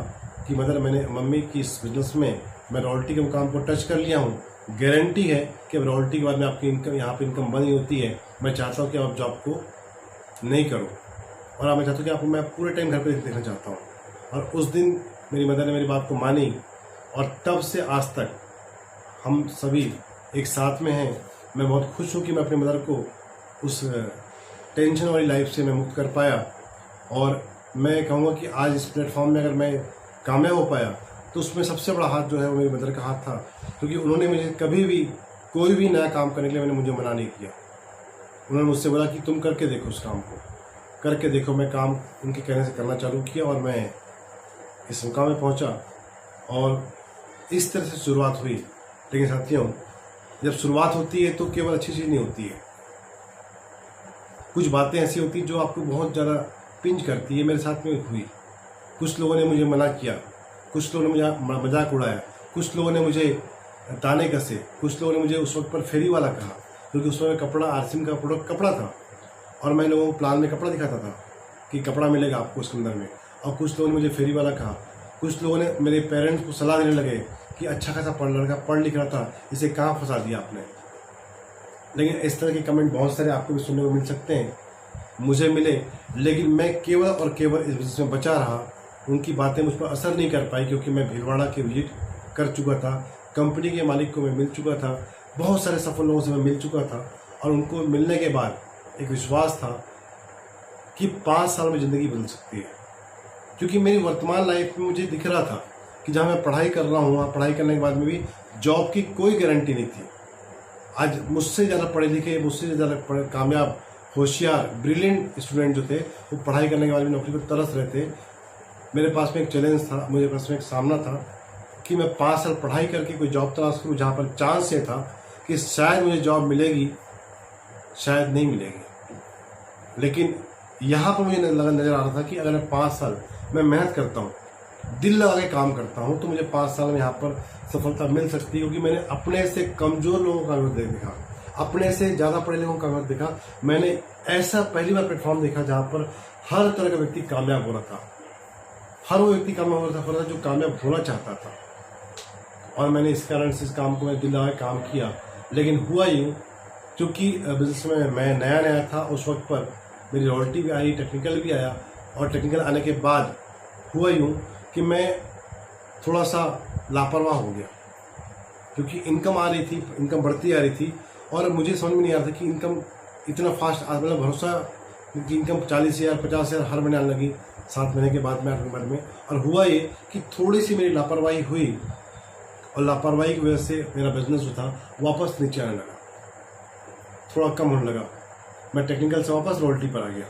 कि मदर, मैंने मम्मी की इस बिज़नेस में मैं रॉयल्टी के मुकाम को टच कर लिया हूँ। गारंटी है कि अब रॉयल्टी के बाद में आपकी इनकम, यहाँ पर इनकम बंद होती है। मैं चाहता हूँ कि आप जॉब को नहीं करो, और आप मैं चाहता हूँ कि आपको मैं पूरे टाइम घर पर देखना चाहता हूँ। और उस दिन मेरी मदर ने मेरी बात को मानी, और तब से आज तक हम सभी एक साथ में हैं। मैं बहुत खुश हूँ कि मैं अपनी मदर को उस टेंशन वाली लाइफ से मैं मुक्त कर पाया। और मैं कहूँगा कि आज इस प्लेटफॉर्म में अगर मैं कामयाब हो पाया तो उसमें सबसे बड़ा हाथ जो है वो मेरी मदर का हाथ था, क्योंकि उन्होंने मुझे कभी भी कोई भी नया काम करने के लिए मुझे मना नहीं किया। उन्होंने मुझसे बोला कि तुम करके देखो, उस काम को करके देखो। मैं काम उनके कहने से करना चालू किया और मैं इस मुकाम में पहुँचा, और इस तरह से शुरुआत हुई। लेकिन साथियों, जब शुरुआत होती है तो केवल अच्छी चीज़ नहीं होती है, कुछ बातें ऐसी होती हैं जो आपको बहुत ज़्यादा पिंच करती है। मेरे साथ में हुई। कुछ लोगों ने मुझे मना किया, कुछ लोगों ने मुझे मजाक उड़ाया, कुछ लोगों ने मुझे ताने कसे, कुछ लोगों ने मुझे उस वक्त पर फेरी वाला कहा, क्योंकि उस समय कपड़ा आरसीएम का प्रोडक्ट कपड़ा था, और मैं लोगों को प्लान में कपड़ा दिखाता था कि कपड़ा मिलेगा आपको उसके अंदर में। और कुछ लोगों ने मुझे फेरी वाला कहा। कुछ लोगों ने मेरे पेरेंट्स को सलाह देने लगे कि अच्छा खासा लड़का पढ़ लिख रहा था, इसे कहाँ फंसा दिया आपने। लेकिन इस तरह के कमेंट बहुत सारे आपको भी सुनने को मिल सकते हैं, मुझे मिले। लेकिन मैं केवल और केवल इस बिजनेस में बचा रहा। उनकी बातें मुझ पर असर नहीं कर पाई, क्योंकि मैं भीलवाड़ा के विजिट कर चुका था, कंपनी के मालिक को मैं मिल चुका था, बहुत सारे सफल लोगों से मैं मिल चुका था। और उनको मिलने के बाद एक विश्वास था कि 5 साल में ज़िंदगी बदल सकती है। क्योंकि मेरी वर्तमान लाइफ में मुझे दिख रहा था कि जहाँ मैं पढ़ाई कर रहा हूँ, वहाँ पढ़ाई करने के बाद में भी जॉब की कोई गारंटी नहीं थी। आज मुझसे ज़्यादा पढ़े लिखे, मुझसे ज़्यादा कामयाब, होशियार, ब्रिलियंट स्टूडेंट जो थे, वो पढ़ाई करने के बाद भी नौकरी पर तरस रहे थे। मेरे पास में एक चैलेंज था, मुझे पास में एक सामना था कि मैं 5 साल पढ़ाई करके कोई जॉब तलाश करूँ, जहाँ पर चांस ये था कि शायद मुझे जॉब मिलेगी, शायद नहीं मिलेगी। लेकिन यहाँ पर मुझे नज़र आ रहा था कि अगर मैं 5 साल मैं मेहनत करता हूँ, दिल लगा के काम करता हूँ, तो मुझे 5 साल में यहाँ पर सफलता मिल सकती है। क्योंकि मैंने अपने से कमज़ोर लोगों का विरोध देखा, अपने से ज़्यादा पढ़े लोगों का विरोध देखा। मैंने ऐसा पहली बार प्लेटफॉर्म देखा जहाँ पर हर तरह का व्यक्ति कामयाब हो रहा था, हर वो व्यक्ति कामयाब हो रहा था जो कामयाब होना चाहता था। और मैंने इस कारण से इस काम को मैं दिल लगा के काम किया। लेकिन हुआ यूँ, क्योंकि बिजनेस में मैं नया था, उस वक्त पर मेरी रॉयल्टी भी आई, टेक्निकल भी आया, और टेक्निकल आने के बाद हुआ यूँ कि मैं थोड़ा सा लापरवाह हो गया, क्योंकि इनकम आ रही थी, इनकम बढ़ती आ रही थी, और मुझे समझ में नहीं आ रहा था कि इनकम इतना फास्ट मतलब भरोसा कि इनकम 40,000 50,000 हर महीने आने लगी 7 महीने के बाद में 8 नंबर में। और हुआ ये कि थोड़ी सी मेरी लापरवाही हुई और लापरवाही की वजह से मेरा बिजनेस जो था वापस नीचे आने लगा, थोड़ा कम होने लगा। मैं टेक्निकल से वापस रॉयल्टी पर आ गया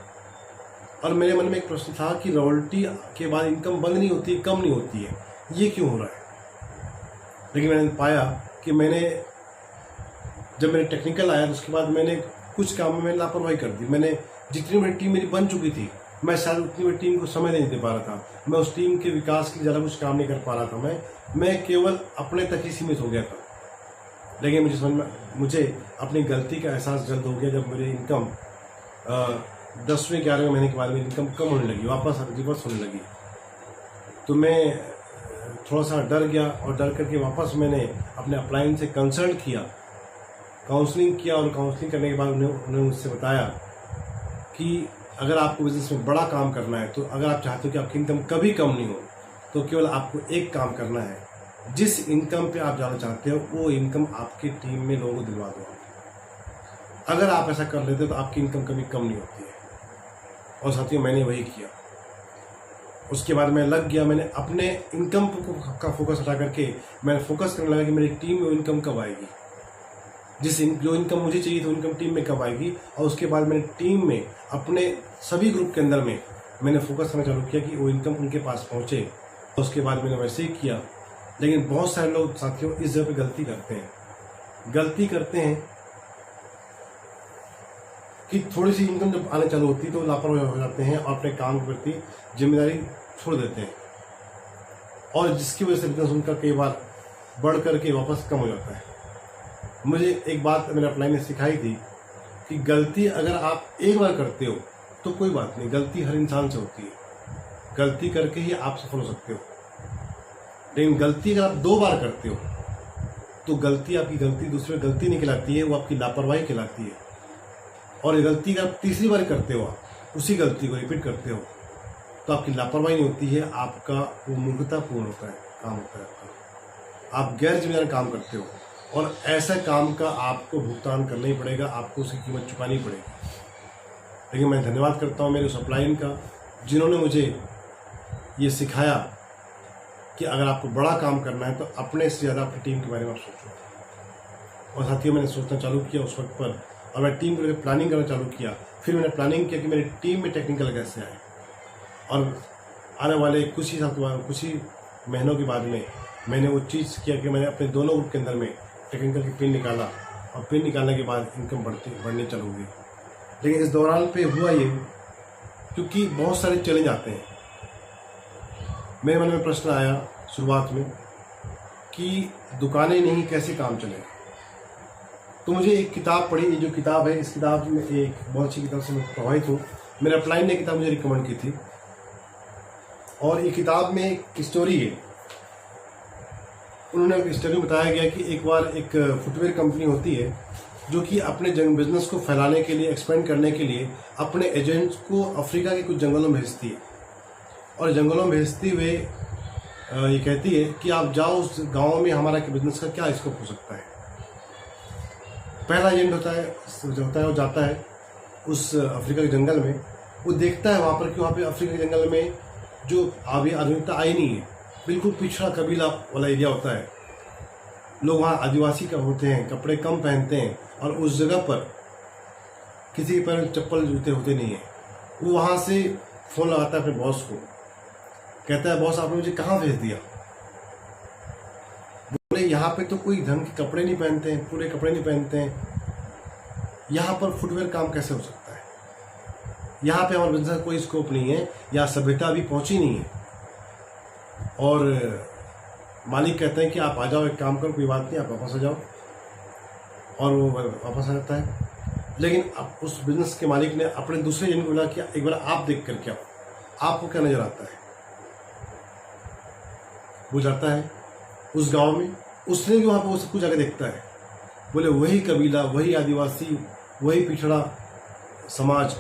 और मेरे मन में एक प्रश्न था कि रॉयल्टी के बाद इनकम बंद नहीं होती, कम नहीं होती है, ये क्यों हो रहा है। लेकिन मैंने पाया कि जब मैंने टेक्निकल आया तो उसके बाद मैंने कुछ काम में मैंने लापरवाही कर दी। मैंने जितनी बड़ी टीम मेरी बन चुकी थी, मैं शायद उतनी बड़ी टीम को समय नहीं दे पा रहा था। मैं उस टीम के विकास के लिए ज़्यादा कुछ काम नहीं कर पा रहा था। मैं केवल अपने तक ही सीमित हो गया था। लेकिन मुझे अपनी गलती का एहसास जल्द हो गया जब मेरी इनकम 10वें 11वें महीने के बाद में इनकम कम होने लगी, वापस रिवर्स होने लगी। तो मैं थोड़ा सा डर गया और डर करके वापस मैंने अपने अपलाइन से कंसल्ट किया, काउंसलिंग किया और काउंसलिंग करने के बाद उन्होंने मुझसे बताया कि अगर आपको बिजनेस में बड़ा काम करना है, तो अगर आप चाहते हो कि आपकी इनकम कभी कम नहीं हो, तो केवल आपको एक काम करना है। जिस इनकम पे आप जाना चाहते हो वो इनकम आपकी टीम में लोगों को दिलवा दो। अगर आप ऐसा कर लेते हो तो आपकी इनकम कभी कम नहीं होती है। और साथियों, मैंने वही किया। उसके बाद मैं लग गया, मैंने अपने इनकम का फोकस हटा करके मैंने फोकस करने लगा कि मेरी टीम में इनकम कब आएगी, जो इनकम मुझे चाहिए तो इनकम टीम में कब आएगी। और उसके बाद मैंने टीम में अपने सभी ग्रुप के अंदर में मैंने फोकस करना चालू किया कि वो इनकम उनके पास पहुंचे। उसके बाद मैंने वैसे ही किया। लेकिन बहुत सारे लोग साथियों इस जगह पे गलती करते हैं कि थोड़ी सी इनकम जब आने चालू होती है तो लापरवाही हो जाते हैं और अपने काम के प्रति जिम्मेदारी छोड़ देते हैं, और जिसकी वजह से बिजनेस उनका कई बार बढ़ करके वापस कम हो जाता है। मुझे एक बात मेरे अपलाइन ने सिखाई थी कि गलती अगर आप एक बार करते हो तो कोई बात नहीं, गलती हर इंसान से होती है, गलती करके ही आप सफल हो सकते हो। लेकिन गलती अगर आप 2 बार करते हो तो गलती आपकी गलती दूसरे गलती नहीं कहलाती है, वो आपकी लापरवाही कहलाती है। और गलती अगर आप तीसरी बार करते हो, आप उसी गलती को रिपीट करते हो, तो आपकी लापरवाही नहीं होती है, आपका वो मूर्खतापूर्ण होता है, काम होता है आपका। आप गैर जिम्मेदार काम करते हो और ऐसा काम का आपको भुगतान करना ही पड़ेगा, आपको उसकी कीमत चुकानी पड़ेगी। लेकिन मैं धन्यवाद करता हूँ मेरे उस अपलाइन का, जिन्होंने मुझे ये सिखाया कि अगर आपको बड़ा काम करना है तो अपने से ज़्यादा अपनी टीम के बारे में आप सोचो। और साथियों, मैंने सोचना चालू किया उस वक्त पर, और मैं टीम को लेकर प्लानिंग करना चालू किया। फिर मैंने प्लानिंग किया कि मेरी टीम में टेक्निकल कैसे आए, और आने वाले कुछ ही महीनों के बाद में मैंने वो चीज़ किया कि मैंने अपने दोनों ग्रुप के अंदर में टेक्निकल की पिन निकाला, और पिन निकालने के बाद इनकम बढ़नी चालू हुई। लेकिन इस दौरान पे हुआ ये, क्योंकि बहुत सारे चैलेंज आते हैं, मेरे मन में प्रश्न आया शुरुआत में कि दुकानें नहीं कैसे काम चले। तो मुझे एक किताब पढ़ी, ये जो किताब है, इस किताब में एक बहुत अच्छी किताब से मैं प्रभावित हूँ। मेरे अपलाइन ने किताब मुझे रिकमेंड की थी, और ये किताब में एक स्टोरी है। उन्होंने एक स्टोरी बताया गया कि एक बार एक फुटवेयर कंपनी होती है जो कि अपने बिजनेस को फैलाने के लिए, एक्सपेंड करने के लिए अपने एजेंट्स को अफ्रीका के कुछ जंगलों में भेजती है। और जंगलों में भेजते हुए ये कहती है कि आप जाओ उस गांव में, हमारा बिजनेस का क्या स्कोप हो सकता है। पहला एजेंट होता है वो जाता है उस अफ्रीका के जंगल में। वो देखता है वहाँ पर कि वहाँ पे अफ्रीका के जंगल में जो आधुनिकता आई नहीं है, बिल्कुल पिछड़ा कबीला वाला एरिया होता है। लोग वहाँ आदिवासी का होते हैं, कपड़े कम पहनते हैं, और उस जगह पर किसी के पैर में चप्पल जूते होते नहीं है। वो वहाँ से फ़ोन लगाता है अपने बॉस को, कहता है बॉस आपने मुझे कहाँ भेज दिया। बोले यहाँ पे तो कोई ढंग के कपड़े नहीं पहनते हैं, पूरे कपड़े नहीं पहनते हैं, यहाँ पर फुटवेयर काम कैसे हो सकता है, यहाँ पे हमारे बिजनेस का कोई स्कोप नहीं है, यहाँ सभ्यता अभी पहुँची नहीं है। और मालिक कहते हैं कि आप आ जाओ, एक काम करो, कोई बात नहीं, आप वापस आ जाओ। और वो वापस आ जाता है। लेकिन अब उस बिजनेस के मालिक ने अपने दूसरे एजेंट को बोला कि एक बार आप देख कर क्या, आपको क्या नजर आता है। वो जाता है उस गांव में, उसने भी वहाँ पर वो सब कुछ जाकर देखता है। बोले वही कबीला, वही आदिवासी, वही पिछड़ा समाज,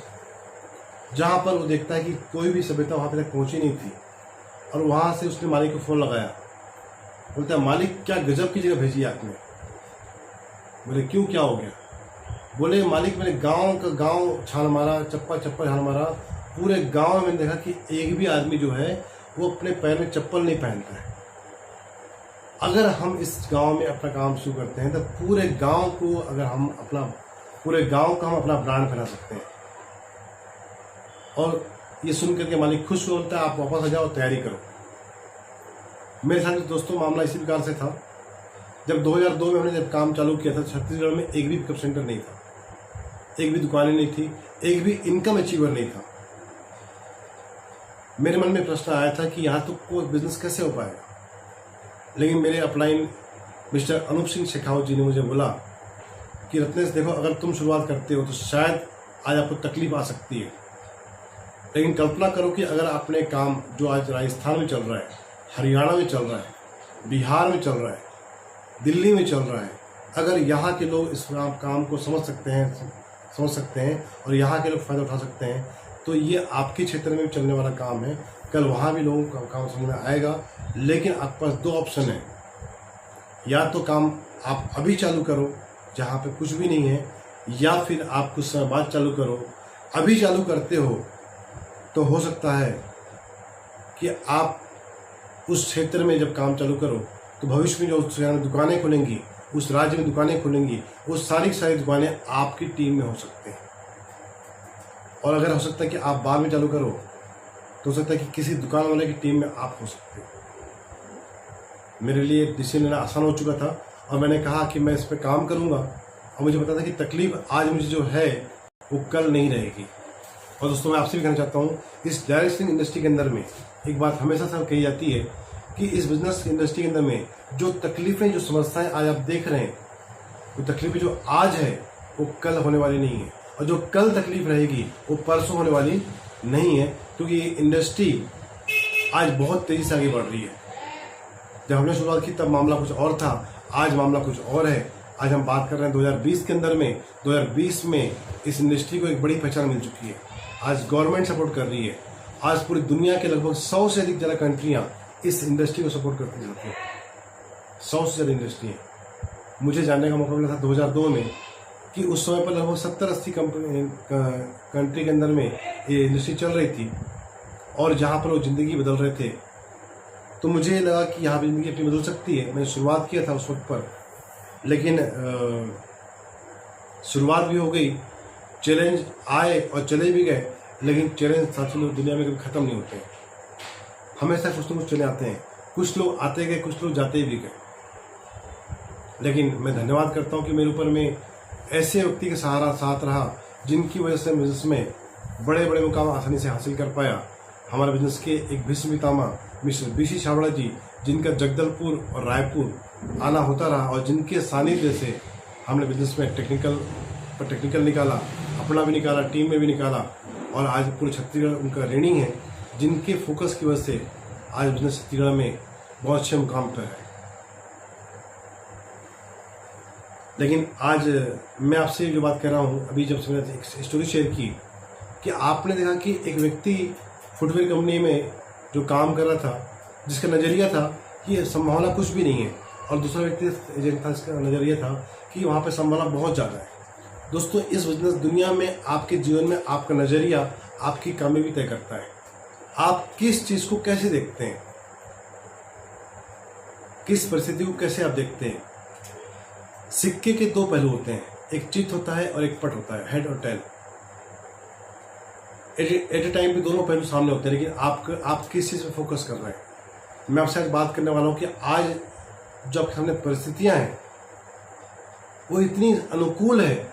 जहाँ पर वो देखता है कि कोई भी सभ्यता वहाँ पे तक पहुँची नहीं थी। और वहाँ से उसने मालिक को फ़ोन लगाया, बोलता है मालिक क्या गजब की जगह भेजी आपने। बोले क्यों, क्या हो गया। बोले मालिक मैंने गांव का गांव छान मारा, चप्पा चप्पा छान मारा, पूरे गांव में मैंने देखा कि एक भी आदमी जो है वो अपने पैर में चप्पल नहीं पहनता है। अगर हम इस गांव में अपना काम शुरू करते हैं तो पूरे गांव को हम अपना ब्रांड बना सकते हैं। और ये सुन करके मालिक खुश होता है, आप वापस आ जाओ, तैयारी करो। मेरे साथ दोस्तों मामला इसी प्रकार से था। जब 2002 में हमने काम चालू किया था, छत्तीसगढ़ में एक भी पिकअप सेंटर नहीं था, एक भी दुकानें नहीं थी, एक भी इनकम अचीवर नहीं था। मेरे मन में प्रश्न आया था कि यहाँ तो कोई बिजनेस कैसे हो पाएगा। लेकिन मेरे अपलाइन मिस्टर अनूप सिंह शेखावत जी ने मुझे बोला कि रत्नेश देखो, अगर तुम शुरुआत करते हो तो शायद आज आपको तकलीफ आ सकती है, लेकिन कल्पना करो कि अगर आपने काम जो आज राजस्थान में चल रहा है, हरियाणा में चल रहा है, बिहार में चल रहा है, दिल्ली में चल रहा है, अगर यहाँ के लोग इस काम को समझ सकते हैं और यहाँ के लोग फ़ायदा उठा सकते हैं, तो ये आपके क्षेत्र में भी चलने वाला काम है। कल वहाँ भी लोगों का काम समझ में आएगा। लेकिन आपके पास 2 ऑप्शन है, या तो काम आप अभी चालू करो जहाँ पे कुछ भी नहीं है, या फिर आप कुछ समय बाद चालू करो। अभी चालू करते हो तो हो सकता है कि आप उस क्षेत्र में जब काम चालू करो तो भविष्य में जो उस शहर में दुकानें खुलेंगी, उस राज्य में दुकानें खुलेंगी, वो सारी की सारी दुकानें आपकी टीम में हो सकते हैं। और अगर हो सकता है कि आप बाद में चालू करो तो हो सकता है कि किसी दुकान वाले की टीम में आप हो सकते हैं। मेरे लिए डिसीजन लेना आसान हो चुका था और मैंने कहा कि मैं इस पर काम करूँगा। और मुझे पता था कि तकलीफ आज मुझे जो है वो कल नहीं रहेगी। और दोस्तों मैं आपसे भी कहना चाहता हूँ, इस डायरेक्ट सेलिंग इंडस्ट्री के अंदर में एक बात हमेशा से कही जाती है कि इस बिजनेस इंडस्ट्री के अंदर में जो तकलीफें, जो समस्याएं आज आप देख रहे हैं, वो तकलीफें जो आज है वो कल होने वाली नहीं है, और जो कल तकलीफ रहेगी वो परसों होने वाली नहीं है। क्योंकि ये इंडस्ट्री आज बहुत तेजी से आगे बढ़ रही है। जब हमने शुरुआत की तब मामला कुछ और था, आज मामला कुछ और है। आज हम बात कर रहे हैं 2020 के अंदर में। 2020 में इस इंडस्ट्री को एक बड़ी पहचान मिल चुकी है। आज गवर्नमेंट सपोर्ट कर रही है। आज पूरी दुनिया के लगभग 100 से अधिक ज़्यादा कंट्रियां इस इंडस्ट्री को सपोर्ट करती जाती हैं। 100 से ज़्यादा इंडस्ट्री है। मुझे जानने का मौका मिला था 2002 में कि उस समय पर लगभग 70-80 कंट्री के अंदर में ये इंडस्ट्री चल रही थी और जहाँ पर वो ज़िंदगी बदल रहे थे। तो मुझे लगा कि यहाँ भी ज़िंदगी अपनी बदल सकती है। मैंने शुरुआत किया था उस वक्त पर, लेकिन शुरुआत भी हो गई, चैलेंज आए और चले भी गए। लेकिन चैलेंज साथी लोग दुनिया में कभी ख़त्म नहीं होते, हमेशा कुछ न कुछ चले आते हैं। कुछ लोग आते गए, कुछ लोग जाते भी गए। लेकिन मैं धन्यवाद करता हूँ कि मेरे ऊपर में ऐसे व्यक्ति के सहारा साथ रहा, जिनकी वजह से बिजनेस में बड़े बड़े मुकाम आसानी से हासिल कर पाया। हमारे बिजनेस के एक भीष्म पितामह मिस्टर बीसी छाबड़ा जी, जिनका जगदलपुर और रायपुर आना होता रहा और जिनके सानिध्य से हमने बिजनेस में टेक्निकल निकाला, अपना भी निकाला, टीम में भी निकाला, और आज पूरे छत्तीसगढ़ उनका ऋणी है, जिनके फोकस की वजह से आज बिजनेस छत्तीसगढ़ में बहुत अच्छे मुकाम पर है। लेकिन आज मैं आपसे जो बात कर रहा हूँ, अभी जब से मैंने एक स्टोरी शेयर की कि आपने देखा कि एक व्यक्ति फुटवेयर कंपनी में जो काम कर रहा था, जिसका नज़रिया था कि संभावना कुछ भी नहीं है, और दूसरा व्यक्ति एजेंट था, इसका नज़रिया था कि वहाँ पे संभावना बहुत ज़्यादा है। दोस्तों, इस बिजनेस दुनिया में आपके जीवन में आपका नज़रिया आपकी कामयाबी तय करता है। आप किस चीज़ को कैसे देखते हैं, किस परिस्थिति को कैसे आप देखते हैं। सिक्के के 2 पहलू होते हैं, एक चित होता है और एक पट होता है, हेड और टेल। एट ए टाइम भी दोनों पहलू सामने होते हैं, लेकिन आप किस चीज़ पे फोकस कर रहे हैं। मैं आपसे आज बात करने वाला हूँ कि आज जो आपके सामने परिस्थितियाँ हैं वो इतनी अनुकूल है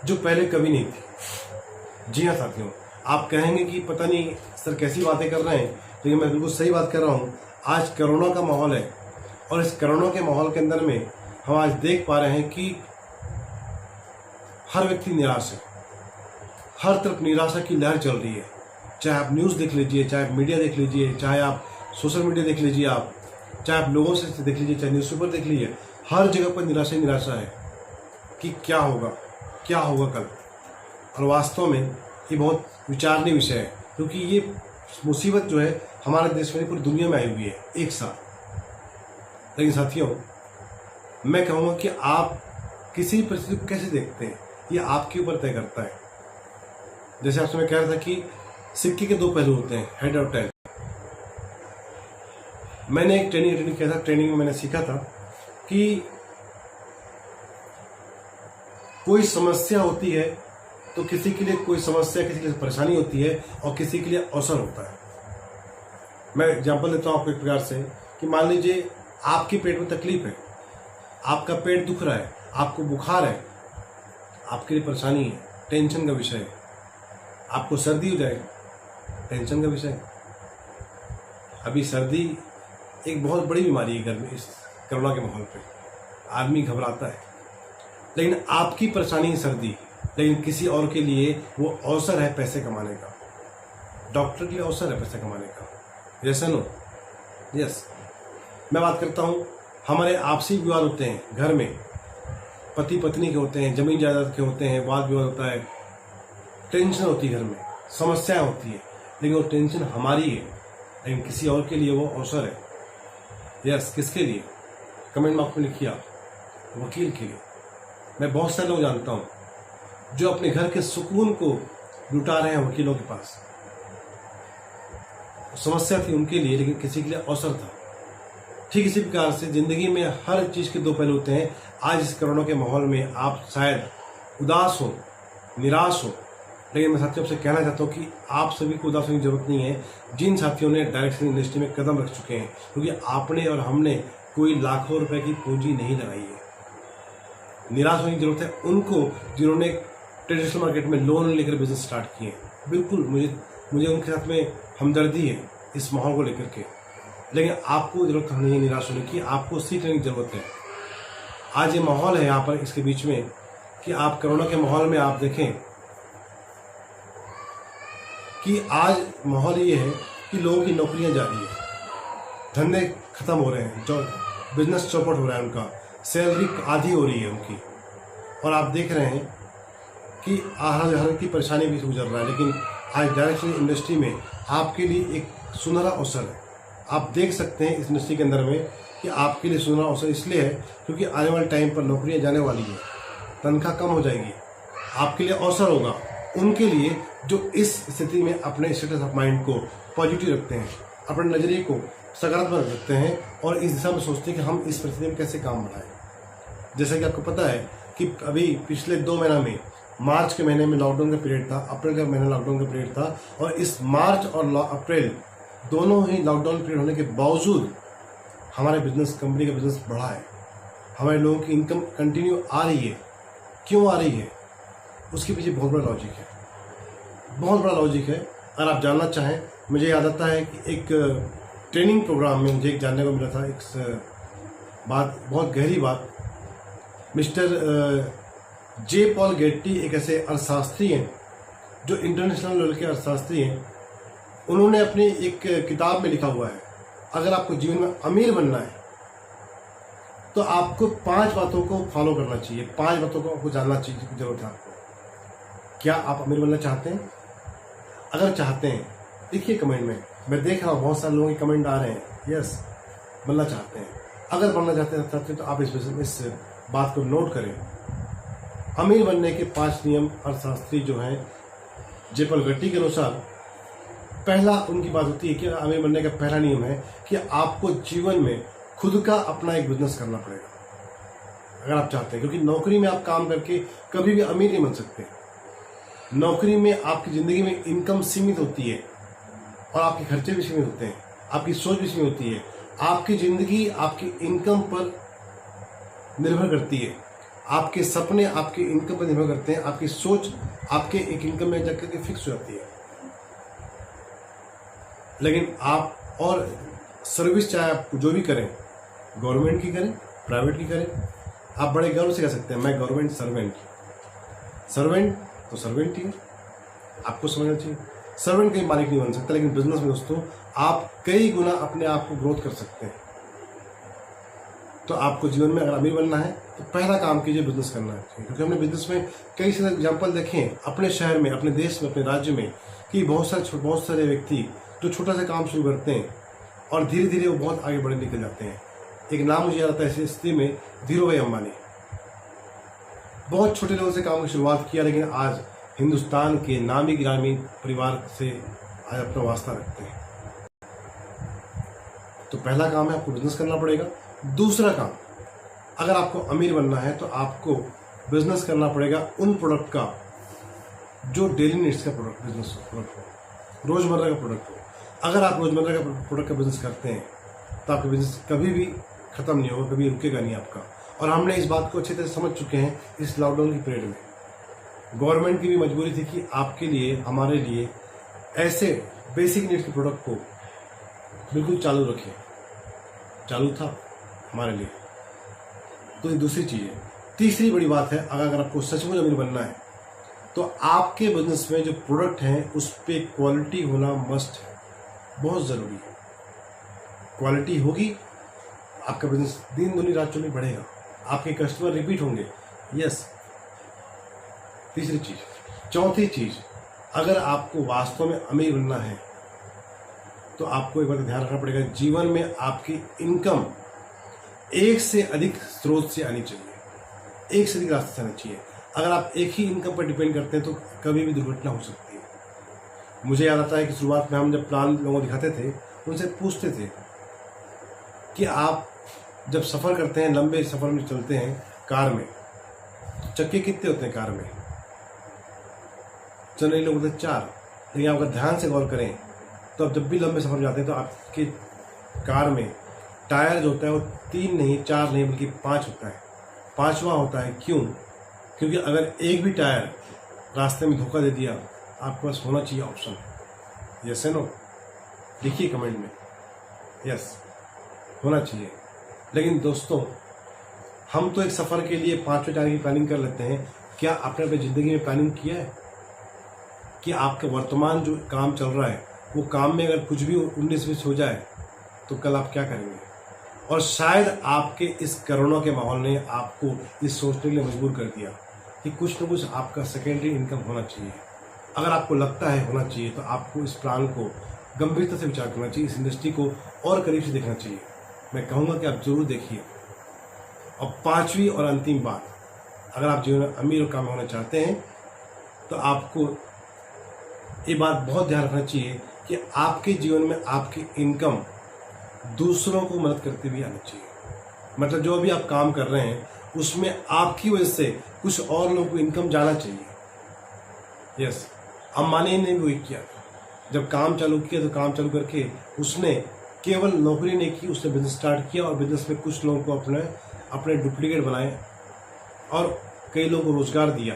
जो पहले कभी नहीं थी। जी हाँ साथियों, आप कहेंगे कि पता नहीं सर कैसी बातें कर रहे हैं, लेकिन मैं बिल्कुल सही बात कर रहा हूँ। आज कोरोना का माहौल है, और इस कोरोना के माहौल के अंदर में हम आज देख पा रहे हैं कि हर व्यक्ति निराश है। हर तरफ निराशा की लहर चल रही है। चाहे आप न्यूज़ देख लीजिए, चाहे आप मीडिया देख लीजिए, चाहे आप सोशल मीडिया देख लीजिए, चाहे आप लोगों से देख लीजिए, चाहे न्यूज़पेपर देख लीजिए, हर जगह पर निराशा ही निराशा है कि क्या होगा कल। और वास्तव में ये बहुत विचारणीय विषय है, क्योंकि ये मुसीबत जो है हमारे देश में पूरी दुनिया में आई हुई है एक साथ। लेकिन साथियों, मैं कहूँगा कि आप किसी परिस्थिति को कैसे देखते हैं। ये आपके ऊपर तय करता है। जैसे आपसे मैं कह रहा था कि सिक्के के दो पहलू होते हैं, हेड और टेल। मैंने एक ट्रेनिंग अटेंड किया था, ट्रेनिंग में मैंने सीखा था कि कोई समस्या होती है तो किसी के लिए कोई समस्या, किसी के लिए परेशानी होती है और किसी के लिए अवसर होता है। मैं एग्जांपल देता हूँ आपको एक प्रकार से कि मान लीजिए आपके पेट में तकलीफ है, आपका पेट दुख रहा है, आपको बुखार है, आपके लिए परेशानी है, टेंशन का विषय है। आपको सर्दी हो जाएगी, टेंशन का विषय है। अभी सर्दी एक बहुत बड़ी बीमारी है घर में, इस कोरोना के माहौल पे आदमी घबराता है। लेकिन आपकी परेशानी है सर्दी, लेकिन किसी और के लिए वो अवसर है पैसे कमाने का। डॉक्टर के लिए अवसर है पैसे कमाने का। जैसे नो यस, मैं बात करता हूँ, हमारे आपसी विवाद होते हैं घर में, पति पत्नी के होते हैं, जमीन जायदाद के होते हैं, वाद विवाद होता है, टेंशन होती है घर में, समस्याएं होती है। लेकिन वो टेंशन हमारी है, लेकिन किसी और के लिए वो अवसर है। यस, किसके लिए? कमेंट में आपको लिखिए, वकील के लिए। मैं बहुत सारे लोग जानता हूं जो अपने घर के सुकून को लुटा रहे हैं वकीलों के पास। समस्या थी उनके लिए, लेकिन किसी के लिए अवसर था। ठीक इसी प्रकार से जिंदगी में हर चीज के दो पहलू होते हैं। आज इस कोरोना के माहौल में आप शायद उदास हो, निराश हो, लेकिन मैं साथियों से कहना चाहता हूँ कि आप सभी को उदास होने की जरूरत नहीं है। जिन साथियों ने डायरेक्शन इंडस्ट्री में कदम रख चुके हैं, क्योंकि आपने और हमने कोई लाखों रुपए की पूंजी नहीं लगाई है। निराश होने की जरूरत है उनको जिन्होंने ट्रेडिशनल मार्केट में लोन लेकर बिजनेस स्टार्ट किए। बिल्कुल मुझे उनके साथ में हमदर्दी है इस माहौल को लेकर के। लेकिन आपको जरूरत नहीं है निराश होने की, आपको सीखने की जरूरत है। आज ये माहौल है यहाँ पर इसके बीच में कि आप कोरोना के माहौल में आप देखें कि आज माहौल ये है कि लोगों की नौकरियां जा रही है, धंधे खत्म हो रहे हैं, जो बिजनेस चौपट हो रहा है उनका, सैलरी आधी हो रही है उनकी, और आप देख रहे हैं कि हर की परेशानी भी गुजर रहा है। लेकिन आज डायरेक्शन इंडस्ट्री में आपके लिए एक सुनहरा अवसर है। आप देख सकते हैं इस इंडस्ट्री के अंदर में कि आपके लिए सुनहरा अवसर इसलिए है क्योंकि आने वाले टाइम पर नौकरियां जाने वाली है, तनख्वाह कम हो जाएगी। आपके लिए अवसर होगा उनके लिए जो इस स्थिति में अपने स्टेटस ऑफ माइंड को पॉजिटिव रखते हैं, अपने नजरिए को सकारात्मक रखते हैं और इस दिशा में सोचते हैं कि हम इस परिस्थिति में कैसे काम बढ़ाएं। जैसा कि आपको पता है कि अभी पिछले 2 महीना में, मार्च के महीने में लॉकडाउन का पीरियड था, अप्रैल का महीना लॉकडाउन का पीरियड था, और इस मार्च और अप्रैल दोनों ही लॉकडाउन पीरियड होने के बावजूद हमारे बिजनेस, कंपनी का बिजनेस बढ़ा है। हमारे लोगों की इनकम कंटिन्यू आ रही है। क्यों आ रही है? उसके पीछे बहुत बड़ा लॉजिक है, बहुत बड़ा लॉजिक है। अगर आप जानना चाहें, मुझे याद आता है कि एक ट्रेनिंग प्रोग्राम में मुझे एक जानने को मिला था, एक बात, बहुत गहरी बात। मिस्टर जे पॉल गेट्टी एक ऐसे अर्थशास्त्री हैं जो इंटरनेशनल लेवल के अर्थशास्त्री हैं। उन्होंने अपनी एक किताब में लिखा हुआ है, अगर आपको जीवन में अमीर बनना है तो आपको 5 बातों को फॉलो करना चाहिए, 5 बातों को आपको जानना चाहिए की जरूरत है आपको। क्या आप अमीर बनना चाहते हैं? अगर चाहते हैं देखिए कमेंट में, मैं देख रहा हूँ बहुत सारे लोगों के कमेंट आ रहे हैं, यस बनना चाहते हैं। अगर बनना चाहते हैं तो आप इस बात को नोट करें। अमीर बनने के 5 नियम अर्थशास्त्री जो हैं जे पॉल गेट्टी के अनुसार, पहला उनकी बात होती है कि अमीर बनने का पहला नियम है कि आपको जीवन में खुद का अपना एक बिजनेस करना पड़ेगा अगर आप चाहते हैं। क्योंकि नौकरी में आप काम करके कभी भी अमीर नहीं बन सकते। नौकरी में आपकी जिंदगी में इनकम सीमित होती है और आपके खर्चे भी सीमित होते हैं, आपकी सोच भी सीमित होती है। आपकी जिंदगी आपकी इनकम पर निर्भर करती है, आपके सपने आपके इनकम पर निर्भर करते हैं, आपकी सोच आपके एक इनकम में जाकर के फिक्स हो जाती है। लेकिन आप और सर्विस चाहे आप जो भी करें, गवर्नमेंट की करें, प्राइवेट की करें, आप बड़े गर्व से कह सकते हैं मैं गवर्नमेंट सर्वेंट। सर्वेंट तो सर्वेंट ही है, आपको समझना चाहिए। सर्वेंट कहीं मालिक नहीं बन सकता, लेकिन बिजनेस में दोस्तों आप कई गुना अपने आप को ग्रोथ कर सकते हैं। तो आपको जीवन में अगर अमीर बनना है तो पहला काम कीजिए बिजनेस करना है। क्योंकि हमने बिजनेस में कई सारे एग्जाम्पल देखे हैं अपने शहर में, अपने देश में, अपने राज्य में, कि बहुत सारे व्यक्ति जो छोटा सा काम शुरू करते हैं और धीरे धीरे वो बहुत आगे बढ़े निकल जाते हैं। एक नाम मुझे याद आता है इस स्थिति में, धीरू भाई अंबानी। बहुत छोटे लेवल से काम की शुरुआत किया, लेकिन आज हिंदुस्तान के नामी ग्रामीण परिवार से आज अपना वास्ता रखते हैं। तो पहला काम है आपको बिजनेस करना पड़ेगा। दूसरा काम, अगर आपको अमीर बनना है तो आपको बिजनेस करना पड़ेगा उन प्रोडक्ट का जो डेली नीड्स का बिजनेस प्रोडक्ट हो, रोजमर्रा का प्रोडक्ट हो। अगर आप रोजमर्रा का प्रोडक्ट का बिजनेस करते हैं तो आपका बिजनेस कभी भी खत्म नहीं होगा, कभी रुकेगा नहीं आपका। और हमने इस बात को अच्छी तरह समझ चुके हैं इस लॉकडाउन की पीरियड में। गवर्नमेंट की भी मजबूरी थी कि आपके लिए, हमारे लिए ऐसे बेसिक नीड्स के प्रोडक्ट को बिल्कुल चालू रखें। चालू था हमारे लिए। तो ये दूसरी चीज़ है। तीसरी बड़ी बात है, अगर आपको सचमुच अमीर बनना है तो आपके बिजनेस में जो प्रोडक्ट हैं उस पर क्वालिटी होना मस्ट है, बहुत ज़रूरी है। क्वालिटी होगी, आपका बिजनेस दिन दूनी रात चौनी बढ़ेगा, आपके कस्टमर रिपीट होंगे। यस, तीसरी चीज़। चौथी चीज़, अगर आपको वास्तव में अमीर बनना है तो आपको एक बात ध्यान रखना पड़ेगा, जीवन में आपकी इनकम एक से अधिक स्रोत से आनी चाहिए, एक से अधिक रास्ते से आनी चाहिए। अगर आप एक ही इनकम पर डिपेंड करते हैं तो कभी भी दुर्घटना हो सकती है। मुझे याद आता है कि शुरुआत में हम जब प्लान लोगों को दिखाते थे, उनसे पूछते थे कि आप जब सफ़र करते हैं, लंबे सफ़र में चलते हैं कार में, तो चक्के कितने होते हैं कार में? जनरली लोग बोलते हैं 4। लेकिन आप अगर ध्यान से गौर करें तो आप जब भी लंबे सफ़र में जाते हैं तो आपके कार में टायर जो होता है वो 3 नहीं, 4 नहीं, बल्कि 5 होता है। 5वां होता है। क्यों? क्योंकि अगर एक भी टायर रास्ते में धोखा दे दिया, आपके पास होना चाहिए ऑप्शन। यस है नो? लिखिए कमेंट में, यस होना चाहिए। लेकिन दोस्तों, हम तो एक सफ़र के लिए 5वें टायर की प्लानिंग कर लेते हैं। क्या आपने अपनी ज़िंदगी में प्लानिंग किया है कि आपका वर्तमान जो काम चल रहा है वो काम में अगर कुछ भी 19-20 हो जाए तो कल आप क्या करेंगे? और शायद आपके इस कोरोना के माहौल ने आपको इस सोचने के लिए मजबूर कर दिया कि कुछ न कुछ आपका सेकेंडरी इनकम होना चाहिए। अगर आपको लगता है होना चाहिए तो आपको इस प्लान को गंभीरता से विचार करना चाहिए, इस इंडस्ट्री को और करीब से देखना चाहिए। मैं कहूँगा कि आप जरूर देखिए। और 5वीं और अंतिम बात, अगर आप जीवन में अमीर और कामयाब होना चाहते हैं तो आपको ये बात बहुत ध्यान रखना चाहिए कि आपके जीवन में आपकी इनकम दूसरों को मदद करते हुए आनी चाहिए। मतलब जो भी आप काम कर रहे हैं उसमें आपकी वजह से कुछ और लोगों को इनकम जाना चाहिए। यस, अंबानी ने भी वही किया। जब काम चालू किया तो काम चालू करके उसने केवल नौकरी नहीं की, उसने बिजनेस स्टार्ट किया और बिजनेस में कुछ लोगों को अपने डुप्लीकेट बनाए और कई लोगों को रोजगार दिया,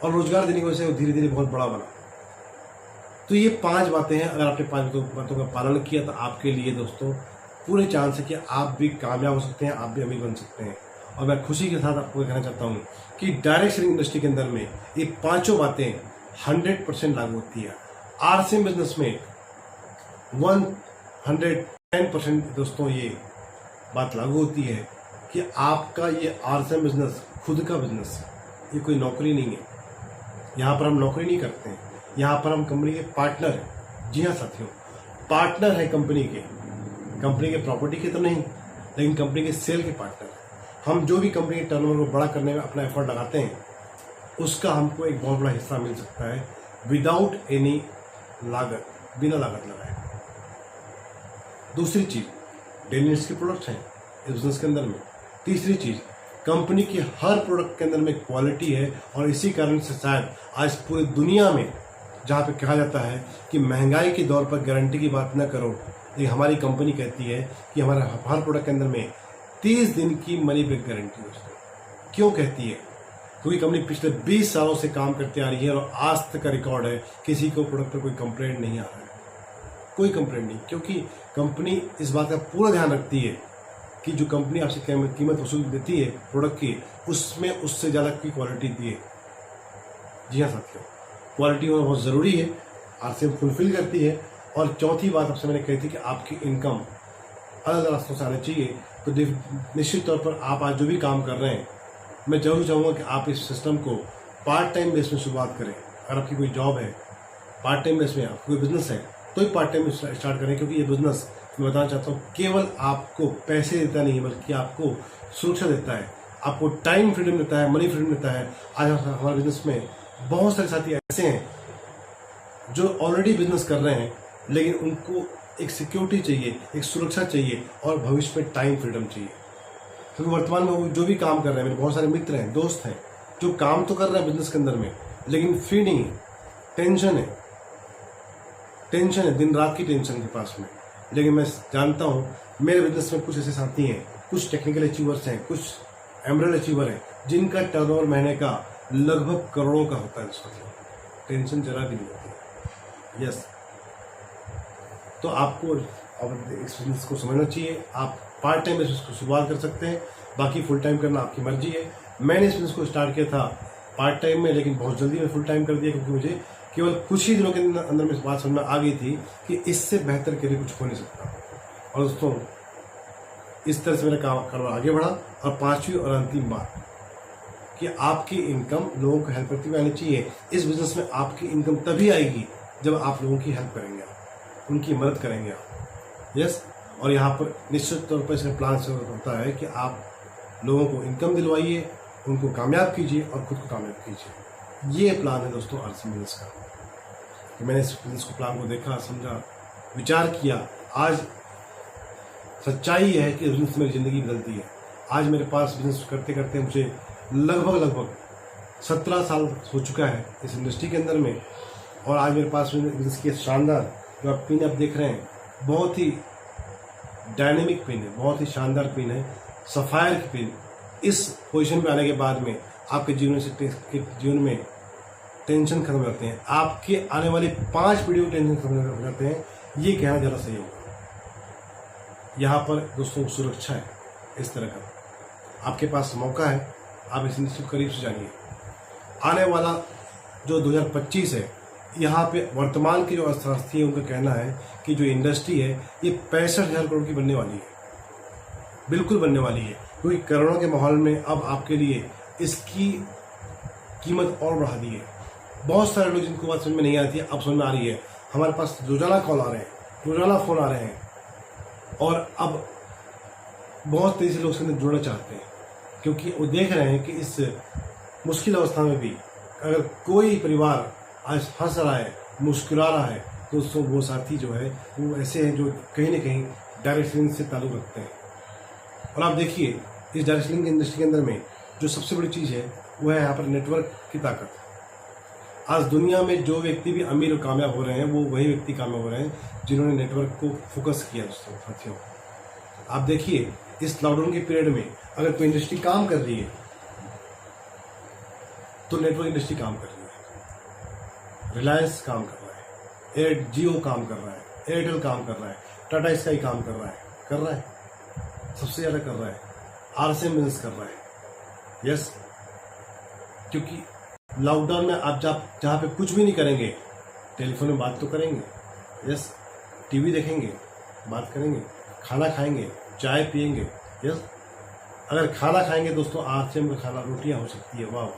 और रोजगार देने की वजह से वो धीरे धीरे बहुत बड़ा बना। तो ये 5 बातें हैं। अगर आपने 5 बातों का पालन किया तो आपके लिए दोस्तों पूरे चांस है कि आप भी कामयाब हो सकते हैं, आप भी अमीर बन सकते हैं। और मैं खुशी के साथ आपको कहना चाहता हूँ कि डायरेक्ट सेलिंग इंडस्ट्री के अंदर में ये 5 बातें 100% लागू होती है। आरसीएम बिजनेस में 110% दोस्तों ये बात लागू होती है कि आपका ये आरसीएम बिजनेस खुद का बिजनेस है, ये कोई नौकरी नहीं है। यहाँ पर हम नौकरी नहीं करते हैं, यहाँ पर हम कंपनी के पार्टनर हैं। जी हाँ साथियों, पार्टनर है कंपनी के प्रॉपर्टी के तो नहीं, लेकिन कंपनी के सेल के पार्टनर। हम जो भी कंपनी के टर्नओवर को बड़ा करने में अपना एफर्ट लगाते हैं उसका हमको एक बहुत बड़ा हिस्सा मिल सकता है विदाउट एनी लागत, बिना लागत लगाए। दूसरी चीज, डेली नीड्स के प्रोडक्ट्स हैं इस बिजनेस के अंदर में। तीसरी चीज, कंपनी के हर प्रोडक्ट के अंदर में क्वालिटी है, और इसी कारण से शायद आज पूरी दुनिया में जहाँ पे कहा जाता है कि महंगाई के दौर पर गारंटी की बात न करो, लेकिन हमारी कंपनी कहती है कि हमारे हर प्रोडक्ट के अंदर में 30 दिन की मनी बैक गारंटी है। क्यों कहती है? क्योंकि कंपनी पिछले 20 सालों से काम करती आ रही है और आज तक का रिकॉर्ड है, किसी को प्रोडक्ट पर कोई कंप्लेंट नहीं आ रहा है, कोई कंप्लेंट नहीं। क्योंकि कंपनी इस बात का पूरा ध्यान रखती है कि जो कंपनी आपसे कीमत वसूल देती है प्रोडक्ट की, उसमें उससे ज़्यादा की क्वालिटी दिए। जी हाँ साथियों, क्वालिटी होना बहुत ज़रूरी है, आरसीएम फुलफिल करती है। और चौथी बात आपसे मैंने कही थी कि आपकी इनकम अलग अलग रास्तों से आनी चाहिए। तो निश्चित तौर पर आप आज जो भी काम कर रहे हैं, मैं जरूर चाहूँगा कि आप इस सिस्टम को पार्ट टाइम बेस में शुरुआत करें। अगर आपकी कोई जॉब है, पार्ट टाइम बेस में आपका कोई बिजनेस है, तो ही पार्ट टाइम में स्टार्ट करें। क्योंकि ये बिजनेस, मैं बताना चाहता हूँ, केवल आपको पैसे देता नहीं बल्कि आपको सुरक्षा देता है, आपको टाइम फ्रीडम मिलता है, मनी फ्रीडम मिलता है। आज हमारे बिजनेस में बहुत सारे साथी ऐसे हैं जो ऑलरेडी बिजनेस कर रहे हैं, लेकिन उनको एक सिक्योरिटी चाहिए, एक सुरक्षा चाहिए और भविष्य में टाइम फ्रीडम चाहिए। क्योंकि वर्तमान में वो जो भी काम कर रहे हैं, मेरे बहुत सारे मित्र हैं, दोस्त हैं, जो काम तो कर रहे हैं बिजनेस के अंदर में, लेकिन फ्री नहीं है, टेंशन है, दिन रात की टेंशन के पास में। लेकिन मैं जानता हूँ मेरे बिजनेस में कुछ ऐसे साथी हैं, कुछ टेक्निकल अचीवर्स हैं, कुछ एमरल्ड अचीवर हैं, जिनका टर्नओवर महीने का लगभग करोड़ों का होता है। टेंशन जरा भी नहीं होती। यस, तो आपको अब इस बिजनेस को समझना चाहिए। आप पार्ट टाइम बिजनेस को शुरुआत कर सकते हैं, बाकी फुल टाइम करना आपकी मर्जी है। मैंने इस बिजनेस को स्टार्ट किया था पार्ट टाइम में, लेकिन बहुत जल्दी मैं फुल टाइम कर दिया, क्योंकि मुझे केवल कुछ ही दिनों के अंदर में बात समझ में आ गई थी कि इससे बेहतर करियर कुछ हो नहीं सकता। और दोस्तों, इस तरह से मेरा कारोबार आगे बढ़ा। और पांचवी और अंतिम बात कि आपकी इनकम लोगों को हेल्प करती हुई आनी चाहिए। इस बिजनेस में आपकी इनकम तभी आएगी जब आप लोगों की हेल्प करेंगे, उनकी मदद करेंगे आप। यस, और यहाँ पर निश्चित तौर पर इसमें प्लान से होता है कि आप लोगों को इनकम दिलवाइए, उनको कामयाब कीजिए और खुद को कामयाब कीजिए। ये प्लान है दोस्तों आरसीएम बिजनेस का। कि मैंने इस बिजनेस को प्लान को देखा, समझा, विचार किया। आज सच्चाई है कि बिजनेस मेरी ज़िंदगी बदलती है। आज मेरे पास बिजनेस करते करते मुझे लगभग 17 साल हो चुका है इस इंडस्ट्री के अंदर में। और आज मेरे पास बिजनेस की शानदार जो आप पिन आप देख रहे हैं, बहुत ही डायनेमिक पिन है, बहुत ही शानदार पिन है, सफायर की पिन। इस पोजीशन पे आने के बाद में आपके जीवन में टेंशन खत्म हो जाते हैं। आपके आने वाली 5 पीढ़ियों की टेंशन खत्म हो जाते हैं। ये कहना ज़रा सही होगा। यहाँ पर दोस्तों सुरक्षा है इस तरह का, आपके पास मौका है, आप इस इंडस्ट्री को करीब से जानिए। आने वाला जो 2025 है, यहाँ पे वर्तमान की जो अर्थशास्त्री है उनका कहना है कि जो इंडस्ट्री है ये 65,000 करोड़ की बनने वाली है, बिल्कुल बनने वाली है। क्योंकि कोरोना के माहौल में अब आपके लिए इसकी कीमत और बढ़ा दी है। बहुत सारे लोग जिनको बात समझ में नहीं आती है, अब समझ में आ रही है। हमारे पास रोजाना कॉल आ रहे हैं, रोजाना फोन आ रहे हैं, और अब बहुत तेजी से लोग उसके अंदर जुड़ना चाहते हैं, क्योंकि वो देख रहे हैं कि इस मुश्किल अवस्था में भी अगर कोई परिवार आज हंस रहा है, मुस्कुरा रहा है, तो दोस्तों वो साथी जो है वो ऐसे हैं जो कहीं ना कहीं डायरेक्ट सेलिंग से ताल्लुक रखते हैं। और आप देखिए इस डायरेक्ट सेलिंग इंडस्ट्री के अंदर में जो सबसे बड़ी चीज़ है वो है यहाँ पर नेटवर्क की ताकत। आज दुनिया में जो व्यक्ति भी अमीर और कामयाब हो रहे हैं, वो वही व्यक्ति कामयाब हो रहे हैं जिन्होंने नेटवर्क को फोकस किया। दोस्तों साथियों, आप देखिए इस लॉकडाउन के पीरियड में अगर कोई इंडस्ट्री काम कर रही है तो नेटवर्क इंडस्ट्री काम कर रही है, रिलायंस काम कर रहा है, जियो काम कर रहा है, एयरटेल काम कर रहा है, टाटा स्काई काम कर रहा है, सबसे ज़्यादा कर रहा है, आरसीएम बिजनेस कर रहा है। यस, क्योंकि लॉकडाउन में आप जहाँ पे कुछ भी नहीं करेंगे, टेलीफोन में बात तो करेंगे, यस, टीवी देखेंगे, बात करेंगे, खाना खाएंगे, चाय पिएंगे। यस, अगर खाना खाएंगे दोस्तों, आरसीएम का खाना, रोटियां हो सकती है, वाह,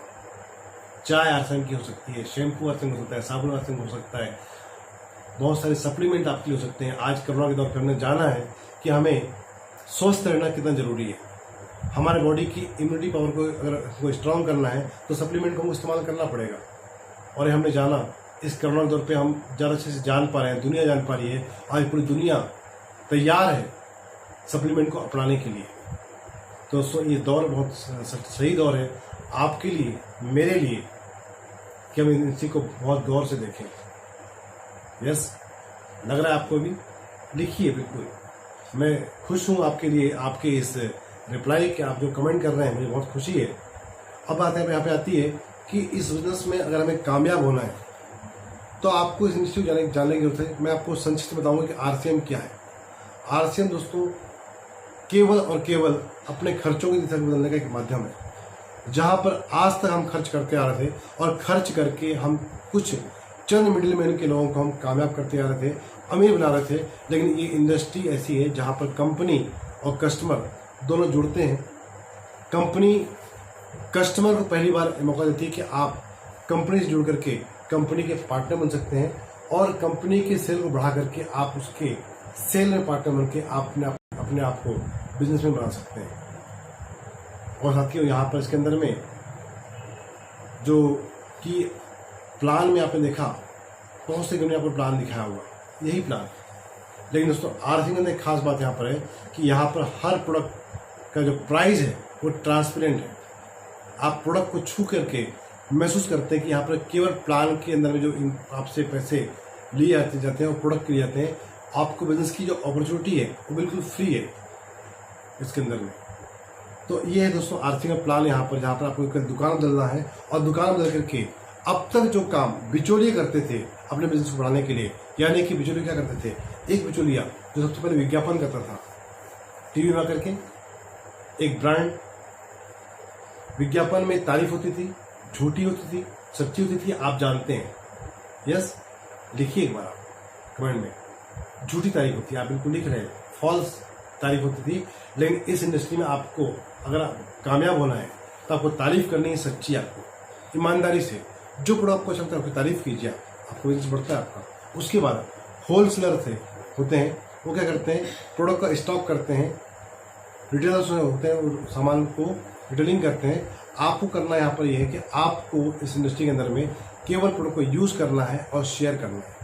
चाय आरसीएम की हो सकती है, शैम्पू आरसीएम हो सकता है, साबुन आरसीएम हो सकता है, बहुत सारे सप्लीमेंट आपके हो सकते हैं। आज कोरोना के दौर पर हमने जाना है कि हमें स्वस्थ रहना कितना जरूरी है। हमारे बॉडी की इम्यूनिटी पावर को अगर स्ट्रांग करना है तो सप्लीमेंट को हमको इस्तेमाल करना पड़ेगा। और हमने जाना इस कोरोना के दौर पे हम ज़्यादा अच्छे से जान पा रहे हैं, दुनिया जान पा रही है, आज पूरी दुनिया तैयार है सप्लीमेंट को अपनाने के लिए। तो दोस्तों ये दौर बहुत सही दौर है आपके लिए, मेरे लिए, कि हम इसी को बहुत गौर से देखें। यस, लग रहा है आपको भी? लिखिए, बिल्कुल मैं खुश हूँ आपके लिए, आपके इस रिप्लाई के आप जो कमेंट कर रहे हैं, मुझे बहुत खुशी है। अब आते हैं यहाँ पे आती है कि इस बिजनेस में अगर हमें कामयाब होना है तो आपको इस इंडस्ट्री जानने की जरूरत है। मैं आपको संक्षिप्त बताऊंगा कि आरसीएम क्या है। आरसीएम दोस्तों केवल और केवल अपने खर्चों की दिशा बदलने का एक माध्यम है। जहाँ पर आज तक हम खर्च करते आ रहे थे और खर्च करके हम कुछ चंद मिडिल मैन के लोगों को हम कामयाब करते आ रहे थे, अमीर बना रहे थे। लेकिन ये इंडस्ट्री ऐसी है जहाँ पर कंपनी और कस्टमर दोनों जुड़ते हैं। कंपनी कस्टमर को पहली बार मौका देती है कि आप कंपनी से जुड़ करके कंपनी के पार्टनर बन सकते हैं, और कंपनी के सेल को बढ़ा करके आप उसके सेल में पार्टनर बन के आप अपने आप को बिजनेसमैन बना सकते हैं। और साथियों यहाँ पर इसके अंदर में जो कि प्लान में आपने देखा, बहुत से कंपनी आपको प्लान दिखाया हुआ, यही प्लान। लेकिन दोस्तों आरसी में एक खास बात यहाँ पर है कि यहाँ पर हर प्रोडक्ट का जो प्राइस है वो ट्रांसपेरेंट है। आप प्रोडक्ट को छू करके महसूस करते हैं कि यहाँ पर केवल प्लान के अंदर में जो आपसे पैसे लिए जाते हैं और प्रोडक्ट के लिए जाते हैं, आपको बिजनेस की जो अपॉर्चुनिटी है वो बिल्कुल फ्री है इसके अंदर में। तो ये है दोस्तों आरसी का प्लान यहाँ पर, जहाँ पर आपको एक दुकान बदलना है और दुकान बदल करके अब तक जो काम बिचौलिए करते थे अपने बिजनेस को बढ़ाने के लिए, यानी कि बिचौलिए क्या करते थे, एक बिचौलिया जो सबसे पहले विज्ञापन करता था टीवी में आकर के, एक ब्रांड, विज्ञापन में तारीफ होती थी, झूठी होती थी, सच्ची होती थी, आप जानते हैं। यस, लिखिए एक बार आप कमेंट में, झूठी तारीफ होती है, आप बिल्कुल लिख रहे हैं, फॉल्स तारीफ होती थी। लेकिन इस इंडस्ट्री में आपको अगर कामयाब होना है तो आपको तारीफ करनी है सच्ची, आपको ईमानदारी से जो प्रोडक्ट को चलता है उसकी तारीफ कीजिए, आपको बिजनेस बढ़ता है आपका। उसके बाद होलसेलर से होते हैं, वो क्या करते हैं, प्रोडक्ट का स्टॉक करते हैं, रिटेलर्स होते हैं, वो सामान को रिटेलिंग करते हैं। आपको करना यहाँ पर यह है कि आपको इस इंडस्ट्री के अंदर में केवल प्रोडक्ट को यूज़ करना है और शेयर करना है,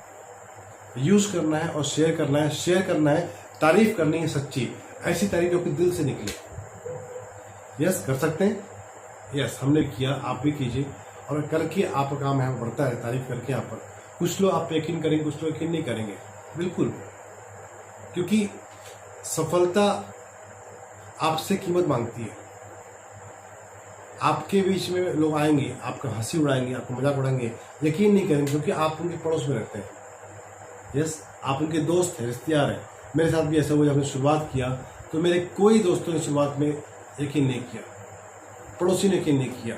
यूज़ करना है और शेयर करना है, शेयर करना है, तारीफ करनी है सच्ची, ऐसी तारीफ जो कि दिल से निकले। यस, कर सकते हैं। यस, हमने किया, आप भी कीजिए और करके आपका काम यहाँ बढ़ता है, तारीफ करके यहाँ पर। कुछ लोग आप यकीन करेंगे, कुछ लोग यकीन नहीं करेंगे, बिल्कुल, क्योंकि सफलता आपसे कीमत मांगती है। आपके बीच में लोग आएंगे, आपका हंसी उड़ाएंगे, आपको मजाक उड़ाएंगे, यकीन नहीं करेंगे, क्योंकि आप उनके पड़ोस में रहते हैं। यस, आप उनके दोस्त हैं, रिश्तेदार हैं। मेरे साथ भी ऐसा हुआ, जब हमने शुरुआत किया तो मेरे कोई दोस्तों ने शुरुआत में यकीन नहीं किया, पड़ोसी ने यकीन नहीं किया,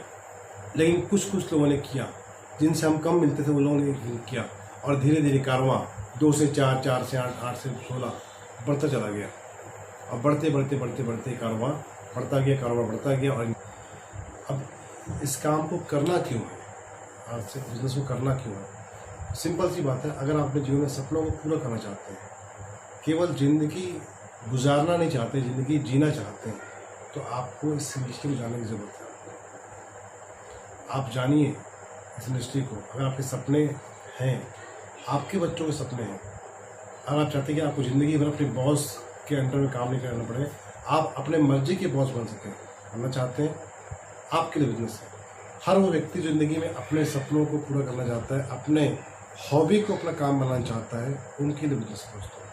लेकिन कुछ कुछ लोगों ने किया, जिनसे हम कम मिलते थे वो लोगों ने यकीन किया, और धीरे धीरे कारवां 2 से 4, 4 से 8, 8 से 16 बढ़ता चला गया। और बढ़ते बढ़ते बढ़ते बढ़ते कारवां बढ़ता गया, कारोबार बढ़ता गया। और अब इस काम को करना क्यों है, आज से बिजनेस को करना क्यों है? सिंपल सी बात है, अगर आप अपने जीवन में सपनों को पूरा करना चाहते हैं, केवल ज़िंदगी गुजारना नहीं चाहते, ज़िंदगी जीना चाहते हैं, तो आपको इस इंडस्ट्री में जाने की ज़रूरत है। आप जानिए इस इंडस्ट्री को। अगर आपके सपने हैं, आपके बच्चों के सपने हैं, अगर आप चाहते हैं कि आपको ज़िंदगी भर अपने बॉस के अंडर में काम नहीं करना पड़े, आप अपने मर्जी के बॉस बन सकें, बनना चाहते हैं, आपके लिए बिजनेस है। हर वो व्यक्ति जो ज़िंदगी में अपने सपनों को पूरा करना चाहता है, अपने हॉबी को अपना काम बनाना चाहता है, उनके लिए बिजनेस है दोस्तों।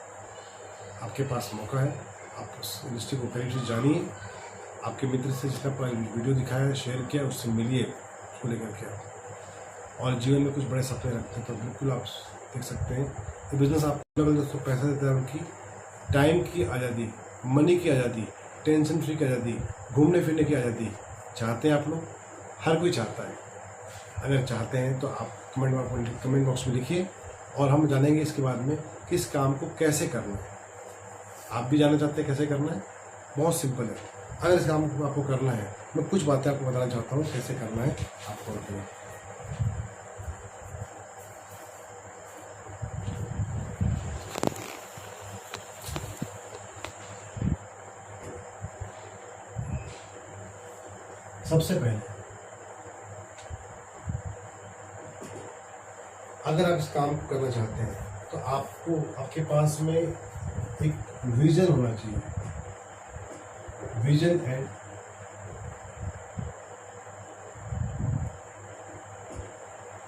आपके पास मौका है, आप उस इंडस्ट्री को करीब से जानिए। आपके मित्र से जिसने अपना वीडियो दिखाया है, शेयर किया, उससे मिलिए, उसको लेकर के आओ। और जीवन में कुछ बड़े सपने रखते हैं तो बिल्कुल आप देख सकते हैं ये बिजनेस आपको दोस्तों पैसा देता है, उनकी टाइम की आज़ादी, मनी की आज़ादी, टेंशन फ्री की आज़ादी, घूमने फिरने की आज़ादी। चाहते हैं आप लोग? हर कोई चाहता है। अगर चाहते हैं तो आप कमेंट बॉक्स में लिखिए और हम जानेंगे इसके बाद में कि इस काम को कैसे करना है। आप भी जानना चाहते हैं कैसे करना है? बहुत सिंपल है। अगर इस काम को आपको करना है, मैं कुछ बातें आपको बताना चाहता हूँ कैसे करना है आपको बताइए। सबसे पहले अगर आप इस काम को करना चाहते हैं तो आपको आपके पास में एक विजन होना चाहिए। Vision and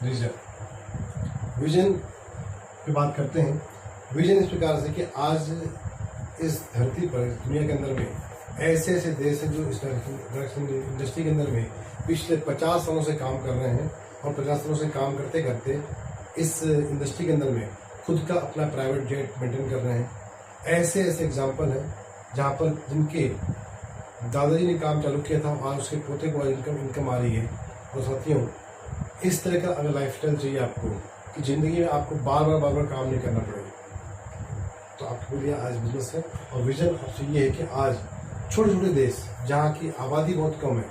vision. विजन पे बात करते हैं। विजन इस प्रकार से कि आज इस धरती पर, दुनिया के अंदर में ऐसे ऐसे देश हैं जो इस इंडस्ट्री के अंदर में पिछले 50 सालों से काम कर रहे हैं, और 50 सालों से काम करते करते इस इंडस्ट्री के अंदर में खुद का अपना प्राइवेट जेट मेंटेन कर रहे हैं। ऐसे ऐसे एग्जाम्पल हैं जहाँ पर जिनके दादाजी ने काम चालू किया था और उसके पोते को इनकम आ रही है। और साथियों, इस तरह का अगर लाइफस्टाइल चाहिए आपको कि ज़िंदगी में आपको बार बार काम नहीं करना पड़े, तो आपके लिए आज बिजनेस है। और विजन आपसे ये है कि आज छोटे छोटे देश जहाँ की आबादी बहुत कम है,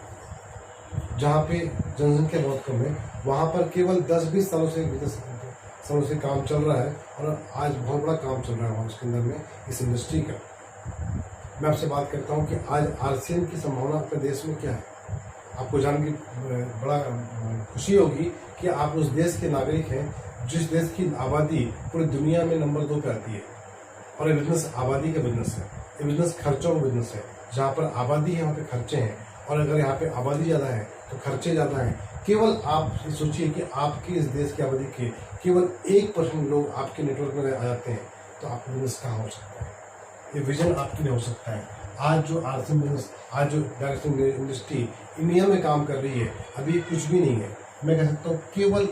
जहाँ पे जनसंख्या बहुत कम है, वहाँ पर केवल 10-20 सालों से काम चल रहा है, और आज बहुत बड़ा काम चल रहा है वहाँ उसके अंदर में इस इंडस्ट्री का। मैं आपसे बात करता हूं कि आज आरसीएम की संभावना अपने देश में क्या है। आपको जान के बड़ा खुशी होगी कि आप उस देश के नागरिक हैं जिस देश की आबादी पूरी दुनिया में नंबर 2 पे आती है। और ये बिजनेस आबादी का बिजनेस है, ये बिजनेस खर्चों का बिजनेस है। जहाँ पर आबादी है वहाँ पे खर्चे हैं, और अगर यहाँ पे आबादी ज़्यादा है तो खर्चे ज़्यादा हैं। केवल आप सोचिए कि आपके इस देश की आबादी के केवल 1% लोग आपके नेटवर्क में आ जाते हैं, तो आपका बिजनेस कहाँ हो सकता है। ये विजन आपके लिए हो सकता है। आज जो आरसीएम बिजनेस, आज जो डायरेक्ट इंडस्ट्री इंडिया में काम कर रही है, अभी कुछ भी नहीं है। मैं कह सकता हूँ केवल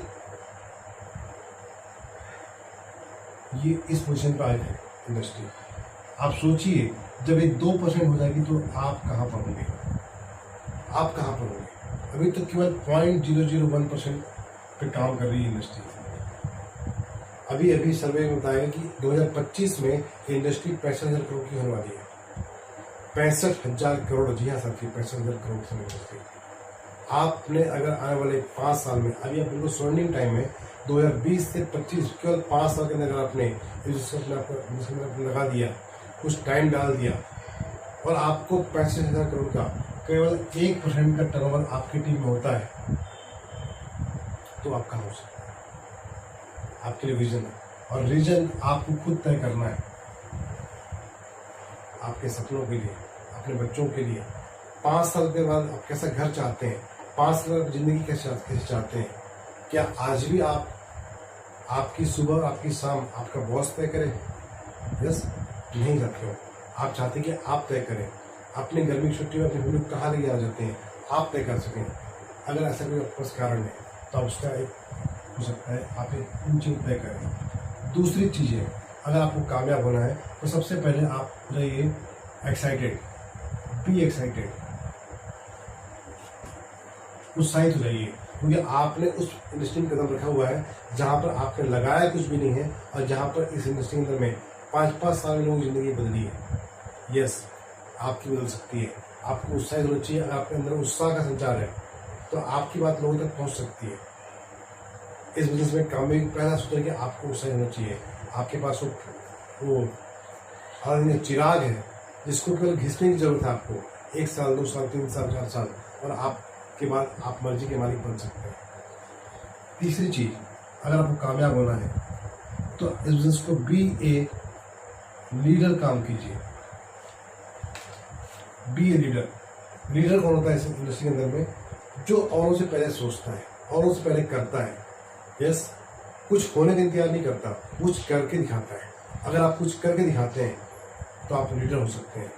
ये इस पोजीशन पर आई है इंडस्ट्री। आप सोचिए जब ये 2% हो जाएगी तो आप कहाँ पर होंगे, आप कहाँ पर होंगे। अभी तो केवल 0.001% पे काम कर रही है इंडस्ट्री। अभी सर्वे में बताया कि 2025 में इंडस्ट्री 65,000 करोड़ की होने वाली है। 65,000 करोड़, जी हाँ साथी, 65,000 करोड़ की इंडस्ट्री। आपने अगर आने वाले 5 साल में, अभी आप बिल्कुल स्वर्णिम टाइम में 2020 से 25 केवल 5 साल के अंदर अगर आपने लगा दिया, कुछ टाइम डाल दिया, और आपको 65,000 करोड़ का केवल 1% का टर्नओवर आपकी टीम में होता है, तो आप कहाँ हो सकते हैं। आपके लिए विजन है, और रीजन आपको खुद तय करना है। आपके सपनों के लिए, अपने बच्चों के लिए 5 साल के बाद आप कैसा घर चाहते हैं, 5 साल की जिंदगी कैसे चाहते हैं। क्या आज भी आप, आपकी सुबह आपकी शाम आपका बॉस तय करे? यस, नहीं चाहते हो। आप चाहते हैं कि आप तय करें। अपनी गर्मी की छुट्टी में अपने फैमिली को कहाँ लेके आ जाते हैं, आप तय कर सकें। अगर ऐसा कोई आपके पास कारण है तो आप उसका एक हो सकता है आप एक इन चीज तय करें। दूसरी चीज़ है, अगर आपको कामयाब होना है तो सबसे पहले आप रहिए एक्साइटेड, बी एक्साइटेड, उत्साहित हो जाइए, क्योंकि आपने उस इंडस्ट्री में कदम रखा हुआ है जहाँ पर आपने लगाया कुछ भी नहीं है, और जहाँ पर इस इंडस्ट्री के अंदर में 5-5 साल में लोगों की जिंदगी बदली है। यस, आपकी बदल सकती है। आपको उत्साहित होना चाहिए। अगर आपके अंदर उत्साह का संचार है तो आपकी बात लोगों तक पहुँच सकती है। इस बिजनेस में कामयाबी पहला सूत्र है कि आपको उत्साहित होना चाहिए। आपके पास वो चिराग है जिसको केवल घिसने की जरूरत है। आपको 1 साल, 2 साल, 3 साल, 4 साल, और आपके बाद आप मर्जी के मालिक बन सकते हैं। तीसरी चीज, अगर आपको कामयाब होना है तो इस बिजनेस को बी ए लीडर काम कीजिए। B a leader. लीडर कौन होता है इस इंडस्ट्री के अंदर में? जो औरों से पहले सोचता है, औरों से पहले करता है। यस, कुछ होने का इंतजार नहीं करता, कुछ करके दिखाता है। अगर आप कुछ करके दिखाते हैं तो आप लीडर हो सकते हैं।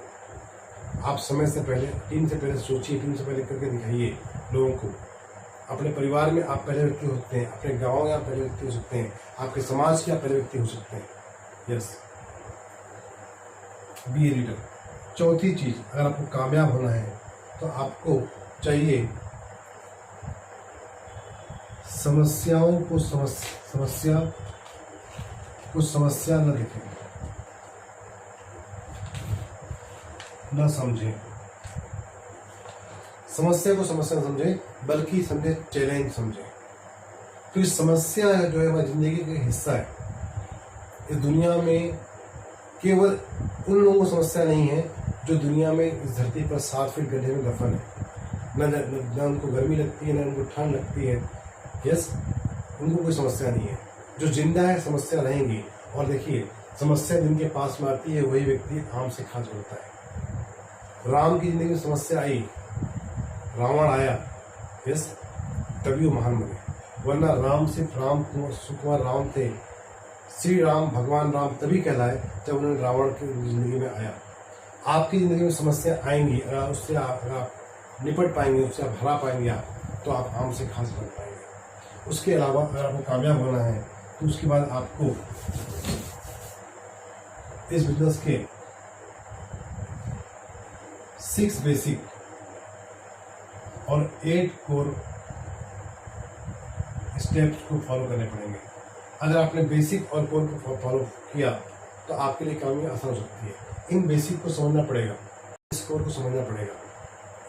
आप समय से पहले, टीम से पहले सोचिए, टीम से पहले करके दिखाइए लोगों को। अपने परिवार में आप पहले व्यक्ति हो सकते हैं, अपने गांव में आप पहले व्यक्ति हो सकते हैं, आपके समाज के आप पहले व्यक्ति हो सकते हैं। Yes, be a leader. चौथी चीज, अगर आपको कामयाब होना है तो आपको चाहिए समस्याओं को समस्या न देखें, न समझें। समस्या को समस्या न समझें, बल्कि समझे चैलेंज समझें। तो इस समस्या जो है हमारी जिंदगी का हिस्सा है। इस दुनिया में केवल उन लोगों को समस्या नहीं है जो दुनिया में इस धरती पर 7 फीट गड्ढे में दफन है। न उनको गर्मी लगती है, न उनको ठंड लगती है। यस, उनको कोई समस्या नहीं है। जो जिंदा है समस्या रहेंगी। और देखिए, समस्या जिनके पास में आती है वही व्यक्ति आम से खास बनता है। राम की जिंदगी में समस्या आई, रावण आया, यस, तभी वो महान बने। वरना राम सिर्फ सुकुमार राम थे। श्री राम, भगवान राम तभी कहलाए जब उन्होंने रावण की जिंदगी में आया। आपकी जिंदगी में समस्या आएंगी, अगर उससे आप निपट पाएंगे, उससे आप हरा पाएंगे आप, तो आप आम से खास बन पाएंगे। उसके अलावा अगर आपको कामयाब होना है तो उसके बाद आपको इस बिजनेस के 6 बेसिक और 8 कोर स्टेप्स को फॉलो करने पड़ेंगे। अगर आपने बेसिक और कोर को फॉलो किया तो आपके लिए कामयाबी आसान हो सकती है। इन बेसिक को समझना पड़ेगा, इस कोर को समझना पड़ेगा।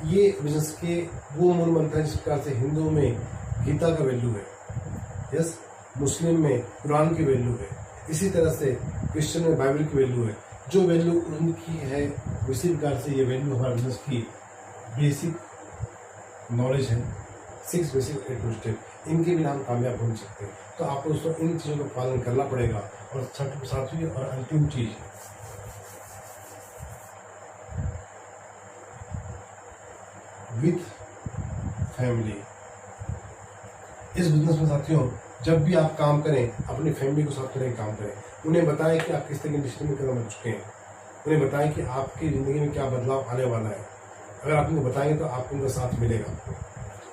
ये बिजनेस के वो मूल मंत्र है जिस प्रकार से हिंदू में गीता का वैल्यू है, यस, मुस्लिम में कुरान की वैल्यू है, इसी तरह से क्रिश्चियन में बाइबल की वैल्यू है। जो वैल्यू उनकी है उसी प्रकार से ये वैल्यू हमारे बिजनेस की बेसिक नॉलेज है, 6 बेसिक ए टू स्टेप, इनके बिना हम कामयाब हो नहीं सकते। तो आपको दोस्तों इन चीज़ों का पालन करना पड़ेगा। और सातवीं और अंतिम चीज, विथ फैमिली। इस बिजनेस में साथियों जब भी आप काम करें अपनी फैमिली को साथ लेकर काम करें। उन्हें बताएं कि आप किस तरह की इंडस्ट्री में कदम रख चुके हैं, उन्हें बताएं कि आपकी ज़िंदगी में क्या बदलाव आने वाला है। अगर आप उनको बताएंगे तो आपको उनका साथ मिलेगा,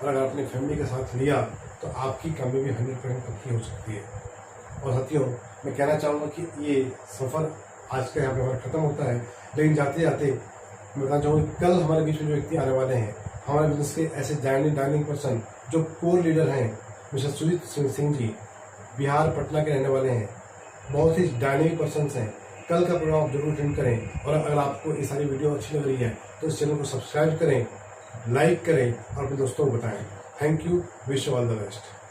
और अगर अपनी फैमिली का साथ लिया तो आपकी कामयाबी 100% पक्की हो सकती है। और साथियों मैं कहना चाहूँगा कि ये सफ़र आज का यहाँ पे हमारा ख़त्म होता है, लेकिन जाते जाते मैं बताना चाहूँगा कल हमारे बीच में जो व्यक्ति आने वाले हैं, हमारे बिजनेस के ऐसे डाइनिंग पर्सन जो कोर लीडर हैं, मिस्टर सुजीत सिंह जी, बिहार पटना के रहने वाले हैं, बहुत ही डायनेमिक पर्सन्स हैं। कल का प्रोग्राम आप जरूर अटेंड करें। और अगर आपको ये सारी वीडियो अच्छी लग रही है तो इस चैनल को सब्सक्राइब करें, लाइक करें और अपने दोस्तों को बताएं। Thank you, wish you all the best.